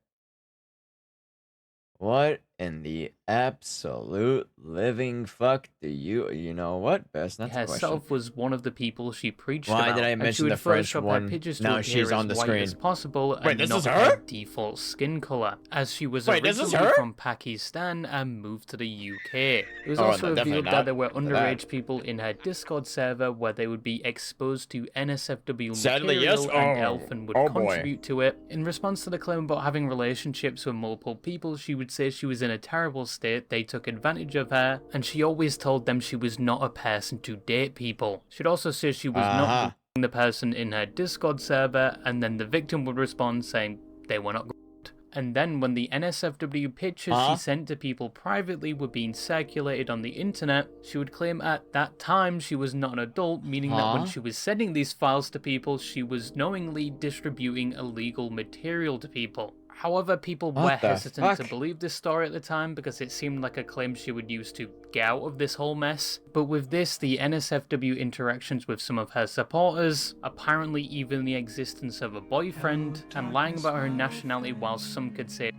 What in the absolute living fuck do you know what? Best not to question. herself was one of the people she preached Why about. did I and she mention would the French Photoshop one? her pictures to Now appear she's as on the white screen. as possible Wait, and this not is her her? default skin color, as she was Wait, this is originally her? from Pakistan and moved to the UK. It was Oh, also no, definitely revealed not. that there were Look at that. underage people in her Discord server where they would be exposed to NSFW Sadly, material yes. and Oh. Elfin would Oh, boy. contribute to it. In response to the claim about having relationships with multiple people, she would say she was in a terrible state, they took advantage of her, and she always told them she was not a person to date people. She'd also say she was not bullying the person in her Discord server, and then the victim would respond saying they were not good. And then when the NSFW pictures she sent to people privately were being circulated on the internet, she would claim at that time she was not an adult, meaning that when she was sending these files to people, she was knowingly distributing illegal material to people. However, people were What the hesitant to fuck? believe this story at the time because it seemed like a claim she would use to get out of this whole mess. But with this, the NSFW interactions with some of her supporters, apparently even the existence of a boyfriend, and lying about her nationality while some could say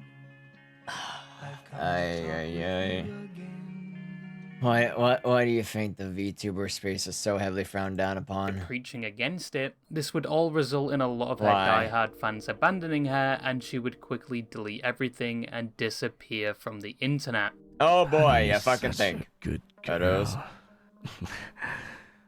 Why do you think the VTuber space is so heavily frowned down upon? preaching against it, this would all result in a lot of her Why? diehard fans abandoning her, and she would quickly delete everything and disappear from the internet. Oh boy, yeah, fucking Such think. a good Photos. girl.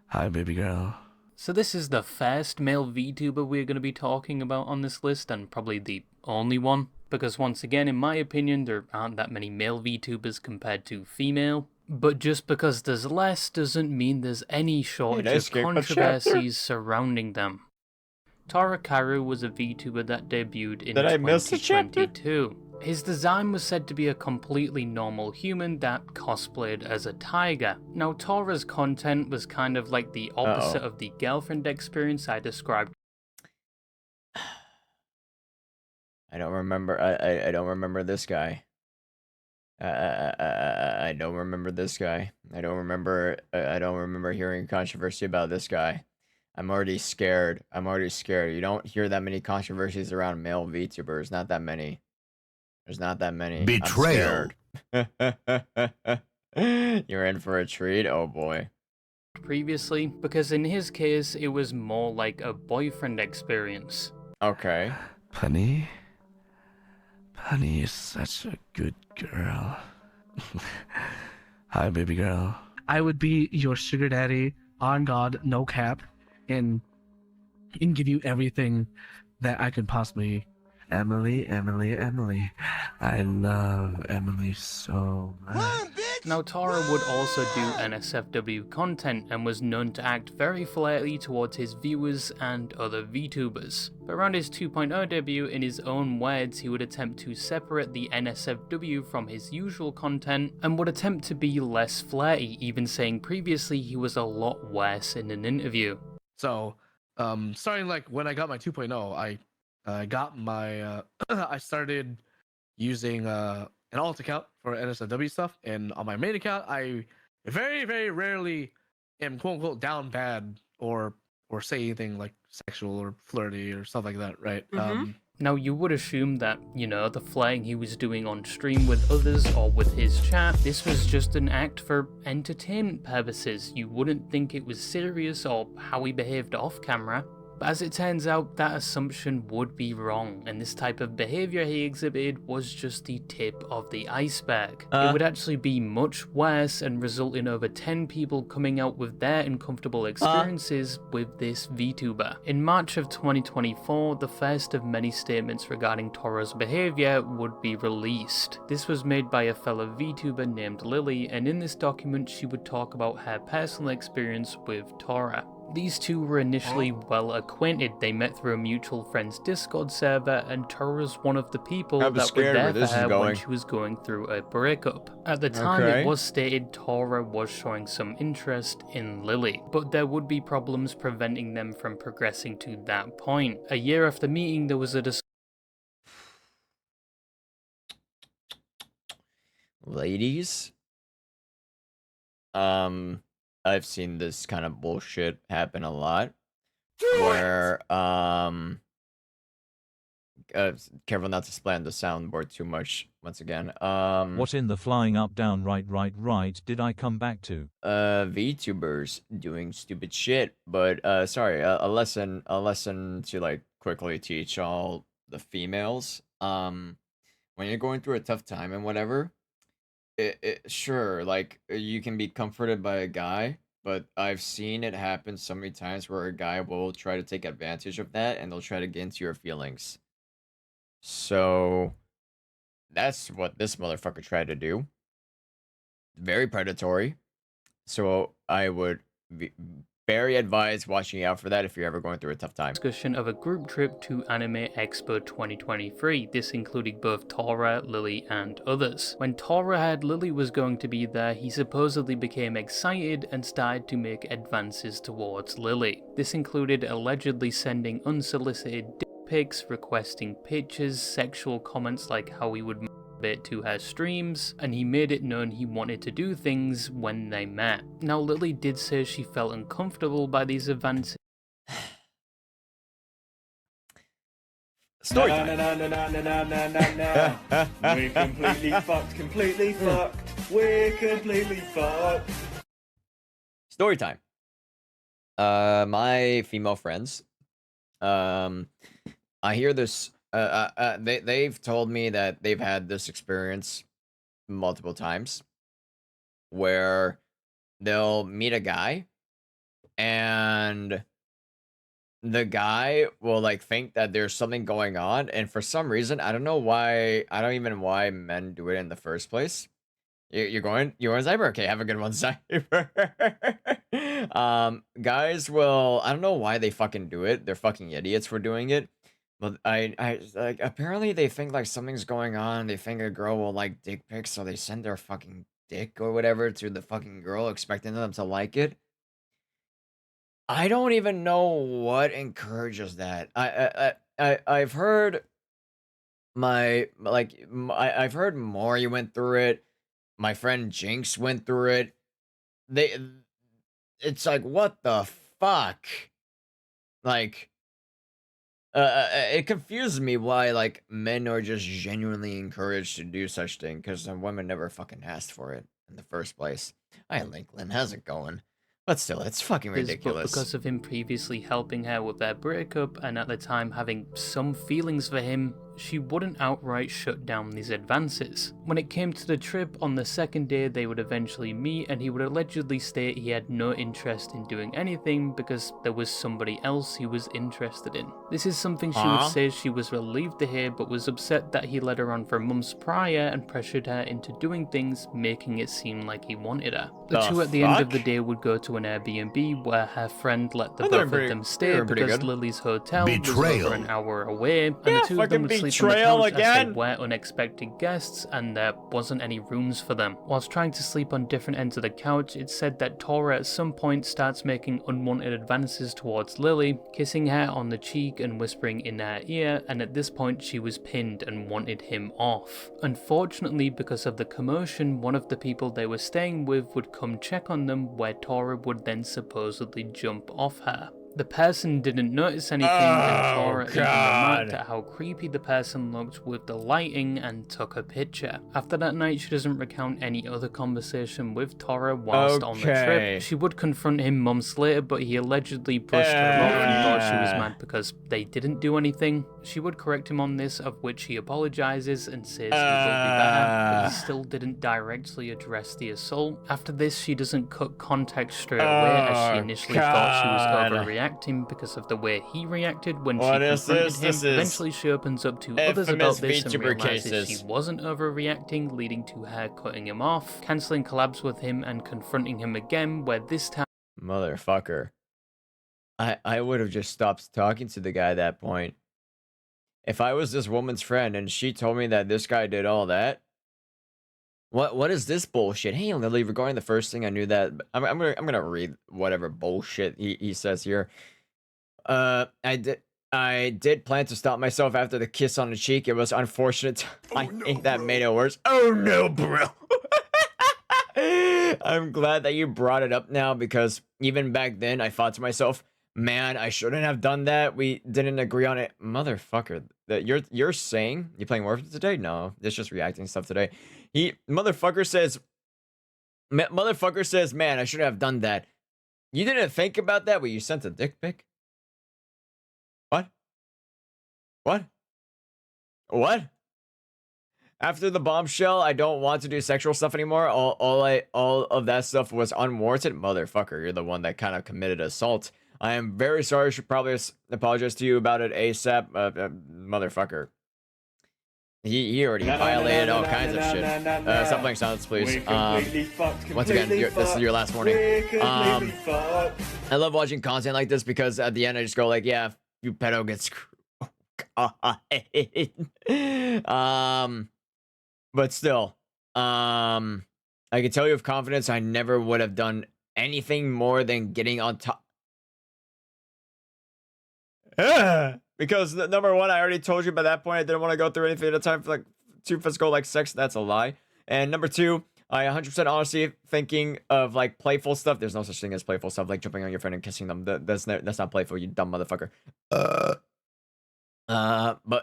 Hi, baby girl. So this is the first male VTuber we're going to be talking about on this list, and probably the only one. because once again, in my opinion, there aren't that many male VTubers compared to female. But just because there's less doesn't mean there's any shortage of controversies surrounding them. Tora Karu was a VTuber that debuted in 2022. His design was said to be a completely normal human that cosplayed as a tiger. Now, Tora's content was kind of like the opposite of the girlfriend experience I described. I don't remember. I don't remember this guy. I don't remember this guy. I don't remember hearing controversy about this guy. I'm already scared. You don't hear that many controversies around male VTubers. Not that many. There's not that many. Betrayal. I'm scared. You're in for a treat? Oh boy. Previously, because in his case, it was more like a boyfriend experience. Okay. Punny is such a good girl. Hi, baby girl. I would be your sugar daddy, on God, no cap, and give you everything that I could possibly. Emily. I love Emily so much. Now, Tora would also do NSFW content and was known to act very flirty towards his viewers and other VTubers. But around his 2.0 debut, in his own words, he would attempt to separate the NSFW from his usual content and would attempt to be less flirty, even saying previously he was a lot worse in an interview. So, starting like when I got my 2.0, I got my I started using an alt account for NSFW stuff, and on my main account I very, very rarely am quote unquote down bad or say anything like sexual or flirty or stuff like that, right? Now, you would assume that, you know, the flirting he was doing on stream with others or with his chat, this was just an act for entertainment purposes. You wouldn't think it was serious or how he behaved off camera. But as it turns out, that assumption would be wrong, and this type of behaviour he exhibited was just the tip of the iceberg. It would actually be much worse and result in over 10 people coming out with their uncomfortable experiences with this VTuber. In March of 2024, the first of many statements regarding Tora's behaviour would be released. This was made by a fellow VTuber named Lily, and in this document she would talk about her personal experience with Tora. These two were initially well acquainted. They met through a mutual friend's Discord server, and Tora was one of the people that were there for her when she was going through a breakup. At the time, it was stated Tora was showing some interest in Lily, but there would be problems preventing them from progressing to that point. A year after meeting, there was a Ladies, I've seen this kind of bullshit happen a lot, where careful not to splat the soundboard too much once again. What in the flying up down right did I come back to? VTubers doing stupid shit, but sorry, a lesson to like quickly teach all the females. When you're going through a tough time and whatever, sure, like you can be comforted by a guy, but I've seen it happen so many times where a guy will try to take advantage of that and they'll try to get into your feelings. So that's what this motherfucker tried to do. Very predatory. So I would very advise watching out for that if you're ever going through a tough time. Discussion of a group trip to Anime Expo 2023. This included both Tora, Lily, and others. When Tora heard Lily was going to be there, he supposedly became excited and started to make advances towards Lily. This included allegedly sending unsolicited dick pics, requesting pictures, sexual comments like how he would to her streams, and he made it known he wanted to do things when they met. Now, Lily did say she felt uncomfortable by these advances. Story time. We're completely fucked. We're completely fucked. Story time. My female friends, I hear this. They've told me that they've had this experience multiple times where they'll meet a guy and the guy will like think that there's something going on, and for some reason, I don't know why. I don't even know why men do it in the first place. You're going cyber? Okay, have a good one, cyber. Guys will, I don't know why they fucking do it. They're fucking idiots for doing it. But I like, apparently they think like something's going on. They think a girl will like dick pics, so they send their fucking dick or whatever to the fucking girl, expecting them to like it. I don't even know what encourages that. I've heard I've heard Maury went through it. My friend Jinx went through it. They It's like, what the fuck? Like, it confuses me why like men are just genuinely encouraged to do such thing, because women never fucking asked for it in the first place. Hi, Lincoln, how's it going? But still, it's fucking But ridiculous. because of him previously helping her with their breakup and at the time having some feelings for him, she wouldn't outright shut down these advances. When it came to the trip, on the second day they would eventually meet, and he would allegedly state he had no interest in doing anything because there was somebody else he was interested in. This is something she would say she was relieved to hear, but was upset that he led her on for months prior and pressured her into doing things, making it seem like he wanted her. The two at the end of the day would go to an Airbnb where her friend let the both of them stay because Lily's hotel was over an hour away, and the two of them would sleep on the couch as they were unexpected guests and there wasn't any rooms for them. Whilst trying to sleep on different ends of the couch, it's said that Tora at some point starts making unwanted advances towards Lily, kissing her on the cheek and whispering in her ear, and at this point she was pinned and wanted him off. Unfortunately, because of the commotion, one of the people they were staying with would come check on them, where Tora would then supposedly jump off her. The person didn't notice anything, and Tora even remarked at how creepy the person looked with the lighting and took a picture. After that night, she doesn't recount any other conversation with Tora whilst on the trip. She would confront him months later, but he allegedly brushed her off and thought she was mad because they didn't do anything. She would correct him on this, of which he apologizes and says he will be better, but he still didn't directly address the assault. After this, she doesn't cut contact straight away, as she initially thought she was overreacting because of the way he reacted when she confronted him. Eventually she opens up to others about this and realizes she wasn't overreacting, leading to her cutting him off, cancelling collabs with him and confronting him again, where this time Motherfucker. I would have just stopped talking to the guy at that point. If I was this woman's friend and she told me that this guy did all that, what is this bullshit? Hey Lily, regarding the first thing, I knew that I'm gonna read whatever bullshit he says here. I did plan to stop myself after the kiss on the cheek. It was unfortunate. I think that made it worse. Oh no, bro. I'm glad that you brought it up now, because even back then I thought to myself, man, I shouldn't have done that. We didn't agree on it. Motherfucker, that you're saying you playing Warfare today? No, it's just reacting stuff today. Motherfucker says, man, I shouldn't have done that. You didn't think about that when you sent a dick pic? What? After the bombshell, I don't want to do sexual stuff anymore. All of that stuff was unwarranted. Motherfucker, you're the one that kind of committed assault. I am very sorry. I should probably apologize to you about it ASAP. Motherfucker. He already violated all kinds of shit. Stop playing silence, please. Once again, this is your last warning. I love watching content like this because at the end I just go like, yeah, you pedo get screwed. But still, I can tell you with confidence, I never would have done anything more than getting on top. Because number one, I already told you by that point I didn't want to go through anything at a time for like too physical, like sex. That's a lie. And number two, I 100% honestly thinking of like playful stuff. There's no such thing as playful stuff, like jumping on your friend and kissing them. That's not playful, you dumb motherfucker. But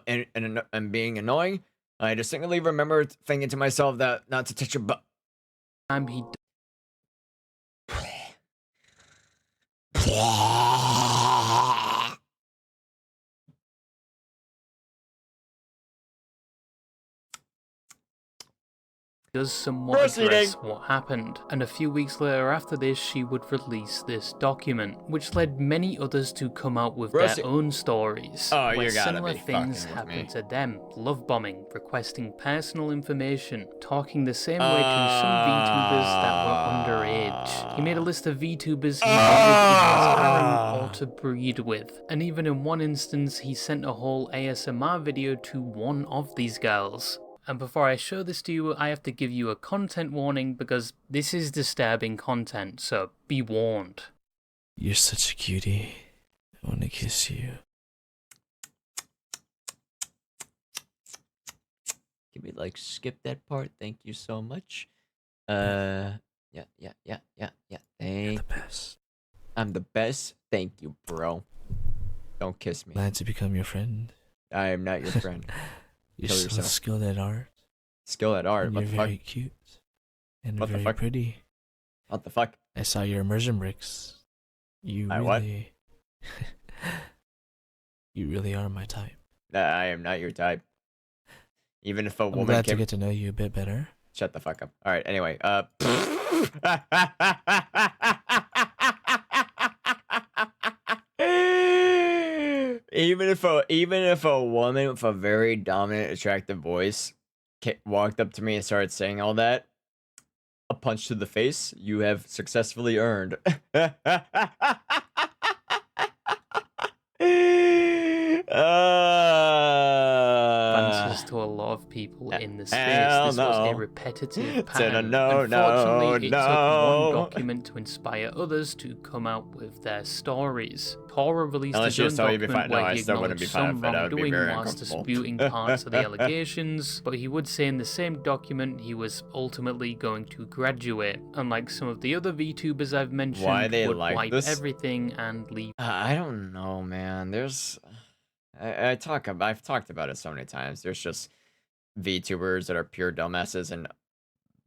and being annoying, I distinctly remember thinking to myself that not to touch your butt. does somewhat address what happened, and a few weeks later after this she would release this document, which led many others to come out with their own stories, Oh, where you gotta similar be things fucking with me. happened to them, love bombing, requesting personal information, talking the same way to some VTubers that were underage. He made a list of VTubers he wanted his harem or to breed with, and even in one instance he sent a whole ASMR video to one of these girls. And before I show this to you, I have to give you a content warning because this is disturbing content, so be warned. You're such a cutie. I want to kiss you. Can we like skip that part? Thank you so much. Yeah. You're the best. I'm the best. Thank you, bro. Don't kiss me. Glad to become your friend. I am not your friend. You're Kill so yourself. skilled at art. Skill at art. And What you're the fuck? very cute. And What the very fuck? pretty. What the fuck? I saw your immersion bricks. You My what? really... you really are my type. I am not your type. Even if a I'm woman glad to came... get to know you a bit better. Shut the fuck up. All right. Anyway, even if a woman with a very dominant, attractive voice walked up to me and started saying all that, a punch to the face you have successfully earned. Answers to a lot of people in the space. This was a repetitive pattern. Unfortunately, it took one document to inspire others to come out with their stories. Tora released his own document where he acknowledged some wrongdoing whilst disputing parts of the allegations, but he would say in the same document he was ultimately going to graduate, unlike some of the other VTubers I've mentioned would wipe everything and leave. I don't know, man. I've talked about it so many times. There's just VTubers that are pure dumbasses and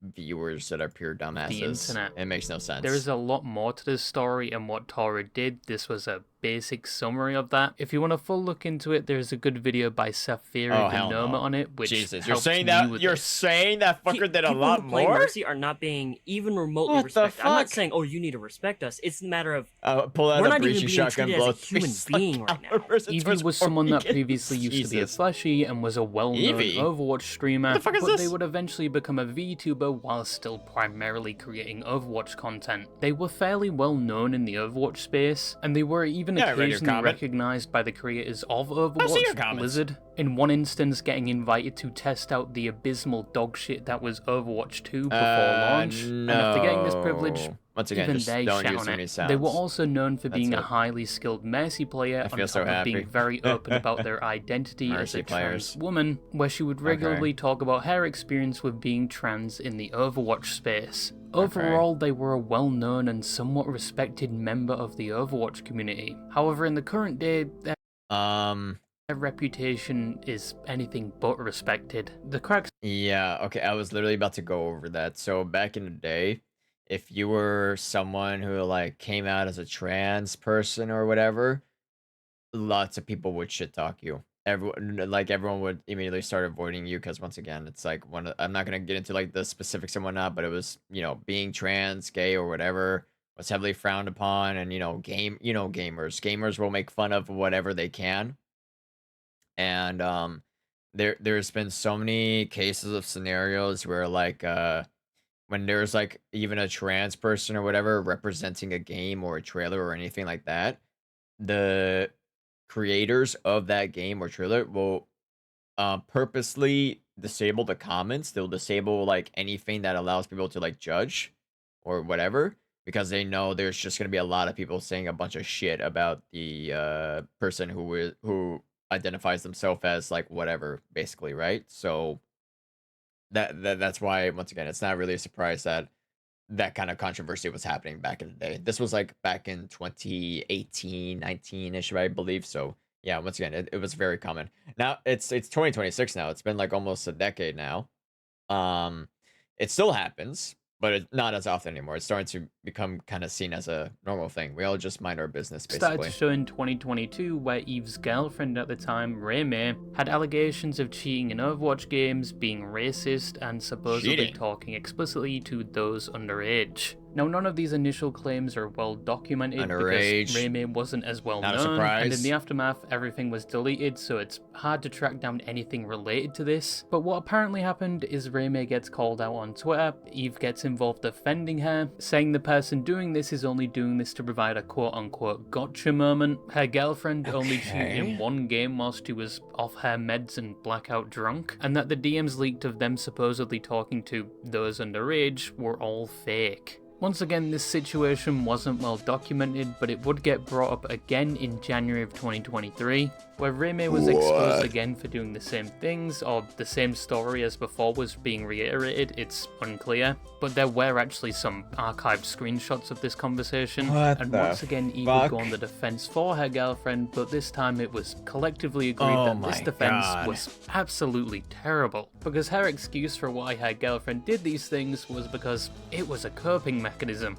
viewers that are pure dumbasses. The internet. It makes no sense. There is a lot more to this story and what Tora did. This was a basic summary of that. If you want a full look into it, there's a good video by Safiri Noma on it, which Jesus, you're saying that fucker did a lot People who play more? Mercy are not being even remotely respected. I'm not saying, oh, you need to respect us. It's a matter of pull out we're a not even breaching being shotgun, treated blow as a human being right now. Evie was someone that previously used to be a fleshy and was a well-known Overwatch streamer, fuck is but this? they would eventually become a VTuber while still primarily creating Overwatch content. They were fairly well known in the Overwatch space, and they were even occasionally recognized by the creators of Overwatch, Blizzard. In one instance, getting invited to test out the abysmal dog shit that was Overwatch 2 before launch. And after getting this privilege, once again, even just they don't shout use on too many it. sounds. They were also known for being That's a it. highly skilled Mercy player, on feel top so of happy. being very open about their identity as Mercy a players. trans woman, where she would regularly talk about her experience with being trans in the Overwatch space. Overall, they were a well-known and somewhat respected member of the Overwatch community. However, in the current day, their reputation is anything but respected. The cracks. Yeah, okay, I was literally about to go over that. So back in the day, if you were someone who like came out as a trans person or whatever, lots of people would shit talk you. Everyone would immediately start avoiding you because once again, it's like I'm not gonna get into like the specifics and whatnot, but it was being trans, gay, or whatever was heavily frowned upon, and gamers will make fun of whatever they can, and there's been so many cases of scenarios where like when there's like even a trans person or whatever representing a game or a trailer or anything like that, the creators of that game or trailer will purposely disable the comments. They'll disable like anything that allows people to like judge or whatever, because they know there's just going to be a lot of people saying a bunch of shit about the person who identifies themselves as like whatever, basically, right? So that's why, once again, it's not really a surprise that that kind of controversy was happening back in the day. This was like back in 2018, 19-ish, I believe. So yeah, once again, it was very common. Now it's 2026 now. It's been like almost a decade now. It still happens, but it's not as often anymore. It's starting to become kind of seen as a normal thing. We all just mind our business, Started basically. to show in 2022, where Eve's girlfriend at the time, Rei, had allegations of cheating in Overwatch games, being racist, and supposedly Cheating? talking explicitly to those underage. Now, none of these initial claims are well documented Underage. because Rei wasn't as well Not a known, and in surprise. the aftermath, everything was deleted, so it's hard to track down anything related to this. But what apparently happened is Rei gets called out on Twitter, Eve gets involved defending her, saying the person doing this is only doing this to provide a quote-unquote gotcha moment. Her girlfriend only cheated in one game whilst she was off her meds and blackout drunk, and that the DMs leaked of them supposedly talking to those underage were all fake. Once again, this situation wasn't well documented, but it would get brought up again in January of 2023, where Rei was exposed again for doing the same things, or the same story as before was being reiterated, it's unclear. But there were actually some archived screenshots of this conversation, and once again Eve would go on the defense for her girlfriend, but this time it was collectively agreed that this defense was absolutely terrible, because her excuse for why her girlfriend did these things was because it was a coping mechanism.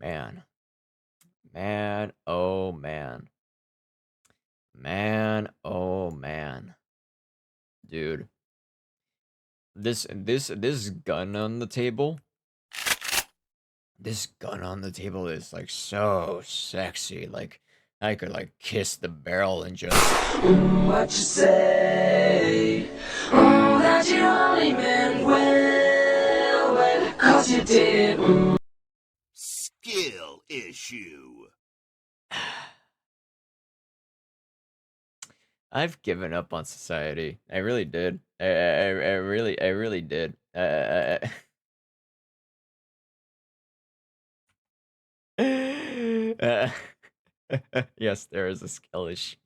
Man. Man, oh man. Man, oh man. Dude. This gun on the table. This gun on the table is like so sexy. Like I could like kiss the barrel and just What you say? Oh, that you only meant well, 'cause you did. Skill issue. I've given up on society. I really did. I really did. Yes, there is a skill issue.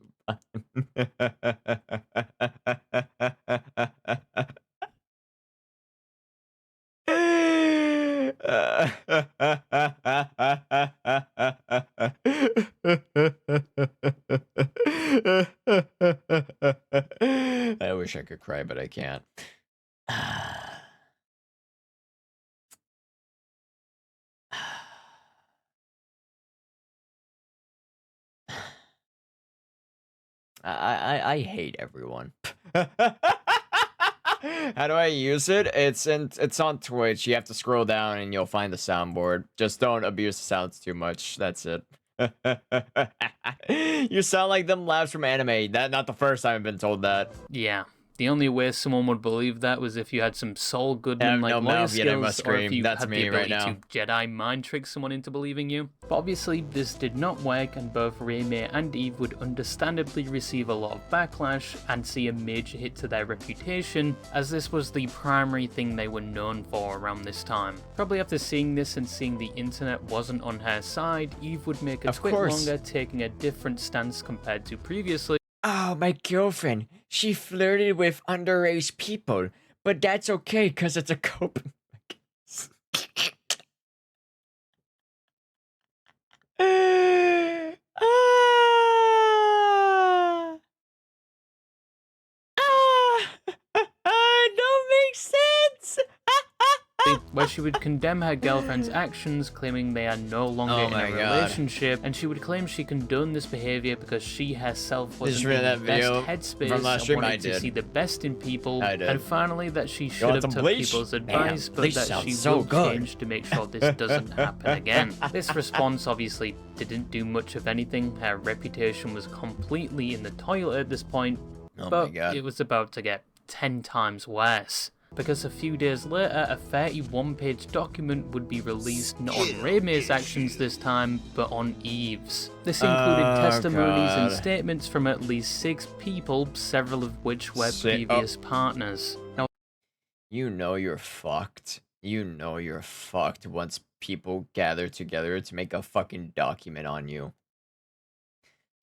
I wish I could cry, but I can't. I hate everyone. How do I use it? It's on Twitch. You have to scroll down and you'll find the soundboard. Just don't abuse the sounds too much. That's it. You sound like them laughs from anime. That not the first time I've been told that. Yeah. The only way someone would believe that was if you had some Saul Goodman like no lawyer mouth, yet I skills, must or if scream. you That's had me the right ability now. to Jedi mind trick someone into believing you. But obviously, this did not work, and both Rei and Eve would understandably receive a lot of backlash and see a major hit to their reputation, as this was the primary thing they were known for around this time. Probably after seeing this and seeing the internet wasn't on her side, Eve would make a Of twit course. longer, taking a different stance compared to previously. Oh, my girlfriend. She flirted with underage people, but that's okay because it's a coping mechanism. Don't make sense. Where she would condemn her girlfriend's actions, claiming they are no longer Oh in my a God. relationship, and she would claim she condoned this behavior because she herself wasn't read in that the video best from headspace last and stream? wanted I to did. see the best in people, I did. and finally that she should want have some took bleach? people's Man, advice, but bleach that sounds she so will good. change to make sure this doesn't happen again. This response obviously didn't do much of anything. Her reputation was completely in the toilet at this point, Oh my but God. it was about to get 10 times worse. Because a few days later, a 31-page document would be released not on Rei's actions this time, but on Eve's. This included testimonies and God. statements from at least 6 people, several of which were previous partners. Now, You know you're fucked. You know you're fucked once people gather together to make a fucking document on you.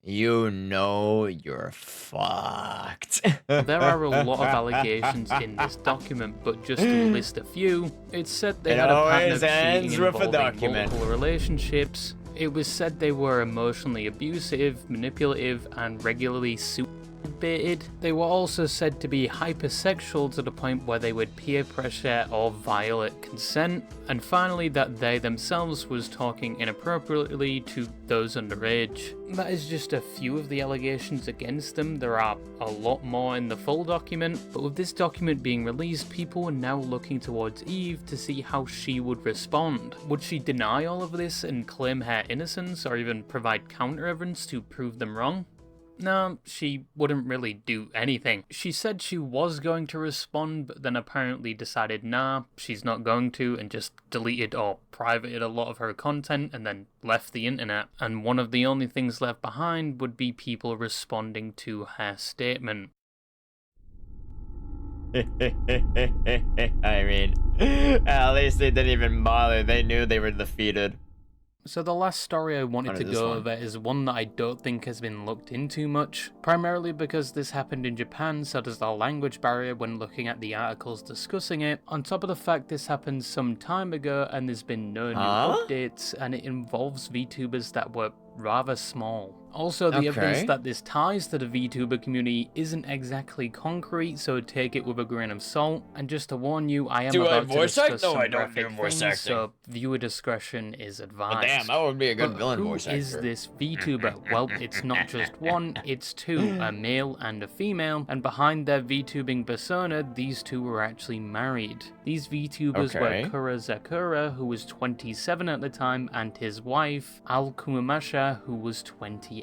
you know you're fucked. There are a lot of allegations in this document, but just to list a few, it said they It had a pattern always of ends cheating with a involving document. multiple relationships. It was said they were emotionally abusive, manipulative, and regularly baited. They were also said to be hypersexual to the point where they would peer pressure or violate consent, and finally that they themselves was talking inappropriately to those underage. That is just a few of the allegations against them. There are a lot more in the full document, but with this document being released, people are now looking towards Eve to see how she would respond. Would she deny all of this and claim her innocence, or even provide counter evidence to prove them wrong? No, she wouldn't really do anything. She said she was going to respond, but then apparently decided nah, she's not going to, and just deleted or privated a lot of her content and then left the internet. And one of the only things left behind would be people responding to her statement. I mean, at least they didn't even bother. They knew they were defeated. So the last story I wanted to go over is one that I don't think has been looked into much, primarily because this happened in Japan, so there's a language barrier when looking at the articles discussing it, on top of the fact this happened some time ago and there's been no new updates, and it involves VTubers that were rather small. Also, the evidence that this ties to the VTuber community isn't exactly concrete, so take it with a grain of salt. And just to warn you, I am about to discuss some graphic things, so viewer discretion is advised. Oh, damn, that would be a good villain voice actor. Who is this VTuber? Well, it's not just one, it's two, a male and a female, and behind their VTubing persona, these two were actually married. These VTubers were Kura Zakura, who was 27 at the time, and his wife, Al Kumamasha, who was 28.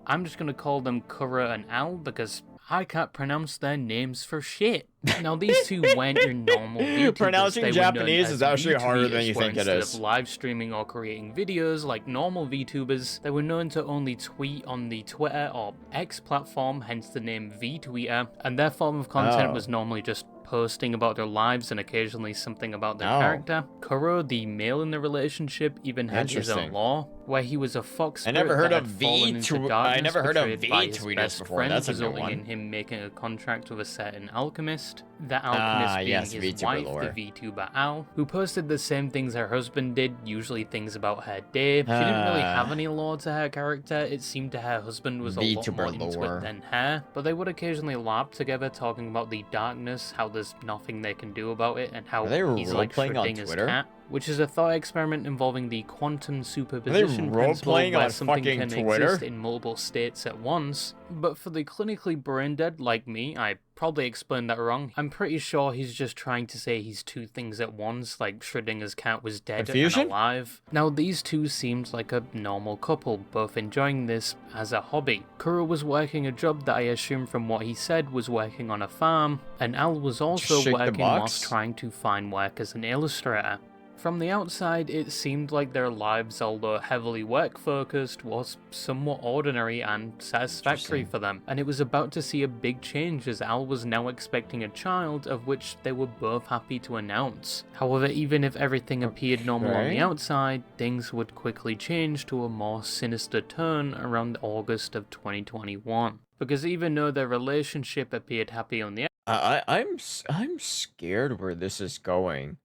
I'm just gonna call them Kura and Al because I can't pronounce their names for shit. Now, these two weren't your normal VTubers. Pronouncing Japanese is actually harder than you think it is. Instead of live streaming or creating videos like normal VTubers, they were known to only tweet on the Twitter or X platform, hence the name VTweeter, and their form of content was normally just posting about their lives and occasionally something about their character. Kuro, the male in the relationship, even had his own law, where he was a fox spirit I never heard of I never heard of V-tweeters before. Friend, That's a new resulting one. in him making a contract with a certain alchemist. The alchemist being his wife, lore. the VTuber Al, who posted the same things her husband did, usually things about her day. She didn't really have any lore to her character. It seemed to her husband was a lot more into it than her, but they would occasionally LARP together talking about the darkness, how there's nothing they can do about it, and how he's like shredding his cat, which is a thought experiment involving the quantum superposition principle where something can exist in multiple states at once. But for the clinically brain dead like me, I probably explained that wrong. I'm pretty sure he's just trying to say he's two things at once, like Schrödinger's cat was dead and alive. Now, these two seemed like a normal couple, both enjoying this as a hobby. Kuro was working a job that I assume from what he said was working on a farm, and Al was also working whilst trying to find work as an illustrator. From the outside, it seemed like their lives, although heavily work-focused, was somewhat ordinary and satisfactory for them, and it was about to see a big change as Al was now expecting a child, of which they were both happy to announce. However, even if everything appeared normal on the outside, things would quickly change to a more sinister turn around August of 2021. Because even though their relationship appeared happy on the I'm scared where this is going.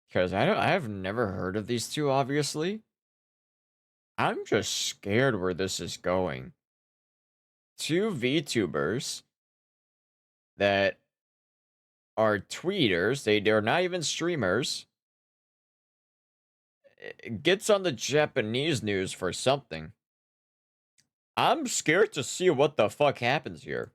Because I've never heard of these two, obviously. I'm just scared where this is going. Two VTubers that are tweeters, they're not even streamers, gets on the Japanese news for something. I'm scared to see what the fuck happens here.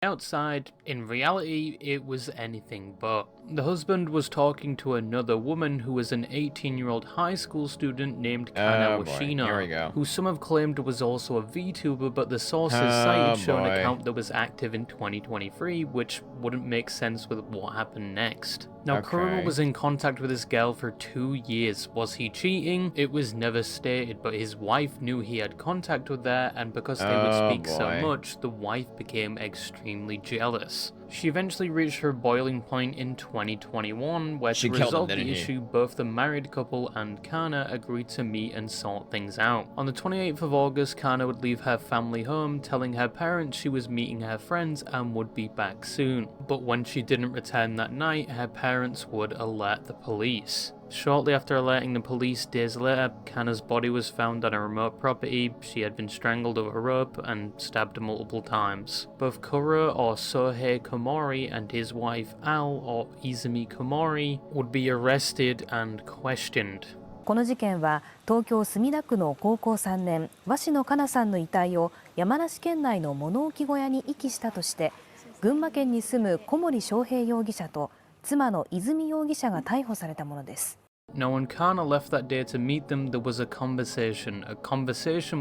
Outside, in reality, it was anything but. The husband was talking to another woman who was an 18-year-old high school student named Kana Washino, who some have claimed was also a VTuber, but the sources cited show an account that was active in 2023, which wouldn't make sense with what happened next. Now, Kuro was in contact with this girl for 2 years. Was he cheating? It was never stated, but his wife knew he had contact with her, and because they would speak so much, the wife became extremely jealous. She eventually reached her boiling point in 2021, where She to killed him, resolve didn't the he? issue, both the married couple and Kana agreed to meet and sort things out. On the 28th of August, Kana would leave her family home, telling her parents she was meeting her friends and would be back soon. But when she didn't return that night, her parents would alert the police. Shortly after alerting the police days later, Kana's body was found on a remote property. She had been strangled with a rope and stabbed multiple times. Both Kuro or Sohei Komori and his wife Al or Izumi Komori would be arrested and questioned. この事件は東京墨田区の高校3年鷲野花夏さんの遺体を山梨県内の物置小屋に遺棄したとして群馬県に住む小森章平容疑者と妻の泉容疑者が逮捕されたものです。 Now, when Kana left that day to meet them, there was a conversation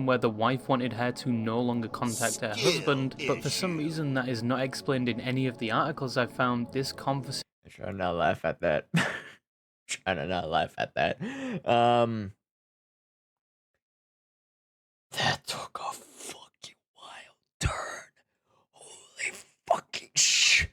where the wife wanted her to no longer contact her husband, but for some reason that is not explained in any of the articles I found. This conversation... I'm trying to not laugh at that. Trying to not laugh at that. That took a fucking wild turn. Holy fucking shit.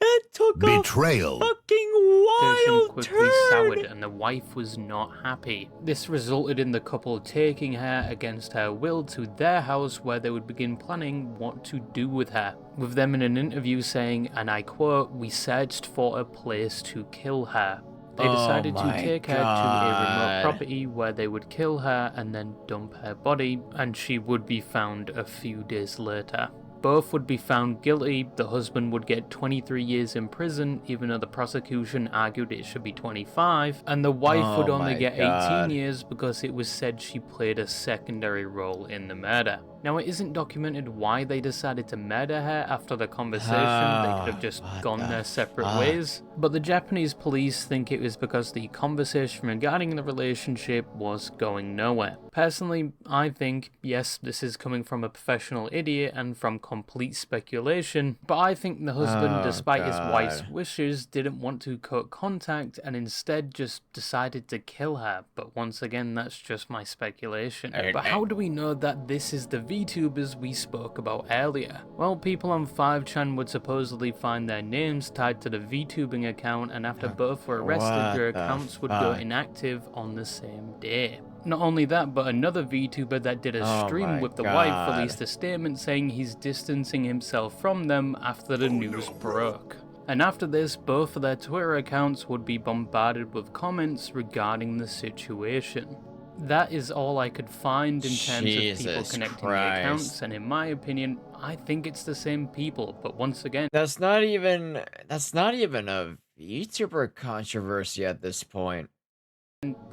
That took Betrayal. a fucking wild quickly turn. soured and the wife was not happy. This resulted in the couple taking her against her will to their house where they would begin planning what to do with her. With them in an interview saying, and I quote, "We searched for a place to kill her." They decided to take her to a remote property where they would kill her and then dump her body, and she would be found a few days later. Both would be found guilty. The husband would get 23 years in prison, even though the prosecution argued it should be 25, and the wife would only get 18 years because it was said she played a secondary role in the murder. Now, it isn't documented why they decided to murder her after the conversation. They could have just gone their separate ways. But the Japanese police think it was because the conversation regarding the relationship was going nowhere. Personally, I think, yes, this is coming from a professional idiot and from complete speculation, but I think the husband, despite his wife's wishes, didn't want to cut contact and instead just decided to kill her. But once again, that's just my speculation. But how do we know that this is the VTubers we spoke about earlier? Well, people on 5chan would supposedly find their names tied to the VTubing account, and after both were arrested, their accounts would go inactive on the same day. Not only that, but another VTuber that did a stream with the wife released a statement saying he's distancing himself from them after the news broke. And after this, both of their Twitter accounts would be bombarded with comments regarding the situation. That is all I could find in terms of people connecting the accounts, and in my opinion, I think it's the same people, but once again... That's not even a VTuber controversy at this point.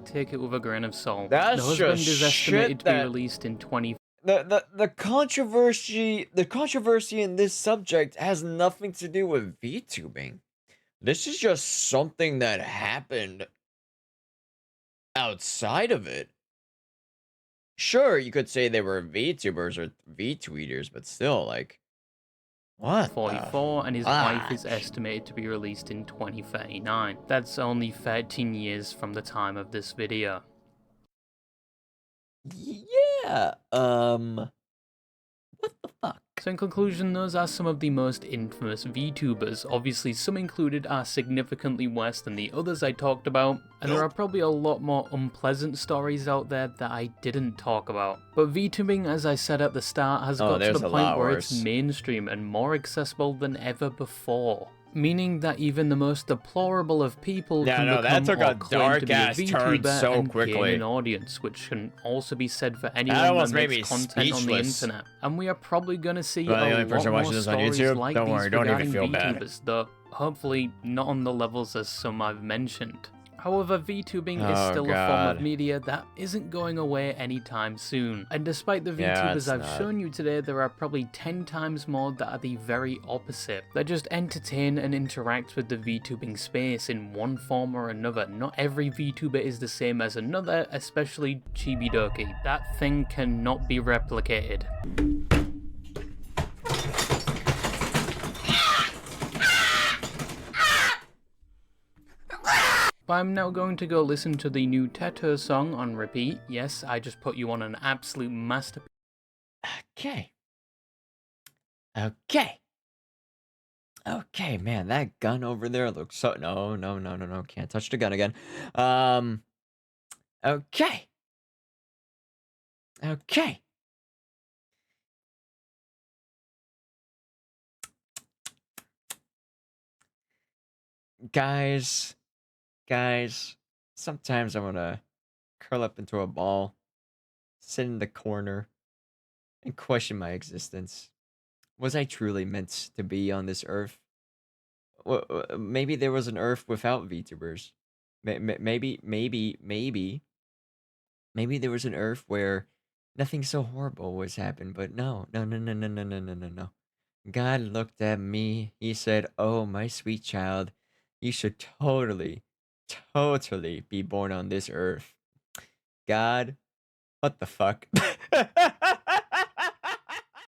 Take it with a grain of salt. That's the husband just is estimated shit to be that... released in 20... The controversy in this subject has nothing to do with VTubing. This is just something that happened outside of it. Sure, you could say they were VTubers or VTweeters, but still, like, what? 44, and his wife is estimated to be released in 2039. That's only 13 years from the time of this video. Yeah, what the fuck? So in conclusion, those are some of the most infamous VTubers. Obviously, some included are significantly worse than the others I talked about, and there are probably a lot more unpleasant stories out there that I didn't talk about. But VTubing, as I said at the start, has got to the point where it's mainstream and more accessible than ever before. Meaning that even the most deplorable of people can become that took or a claim to be a dark-ass turn VTuber so and quickly. gain an audience, which can also be said for anyone almost that made makes me content on the speechless. internet. And we are probably going to see Well, the a only lot person more watching this on stories YouTube, like don't these worry, don't even regarding feel bad. VTubers, though hopefully not on the levels as some I've mentioned. However, VTubing is still a form of media that isn't going away anytime soon. And despite the VTubers I've shown you today, there are probably 10 times more that are the very opposite. They just entertain and interact with the VTubing space in one form or another. Not every VTuber is the same as another, especially Chibidoki. That thing cannot be replicated. But I'm now going to go listen to the new Teto song on repeat. Yes, I just put you on an absolute masterpiece. Okay. Okay. Okay, man, that gun over there looks so... No, no, no, no, no. Can't touch the gun again. Okay. Okay. Guys, sometimes I want to curl up into a ball, sit in the corner, and question my existence. Was I truly meant to be on this earth? Maybe there was an earth without VTubers. Maybe there was an earth where nothing so horrible was happened, but no. God looked at me. He said, "Oh, my sweet child, you should totally be born on this earth." God, what the fuck?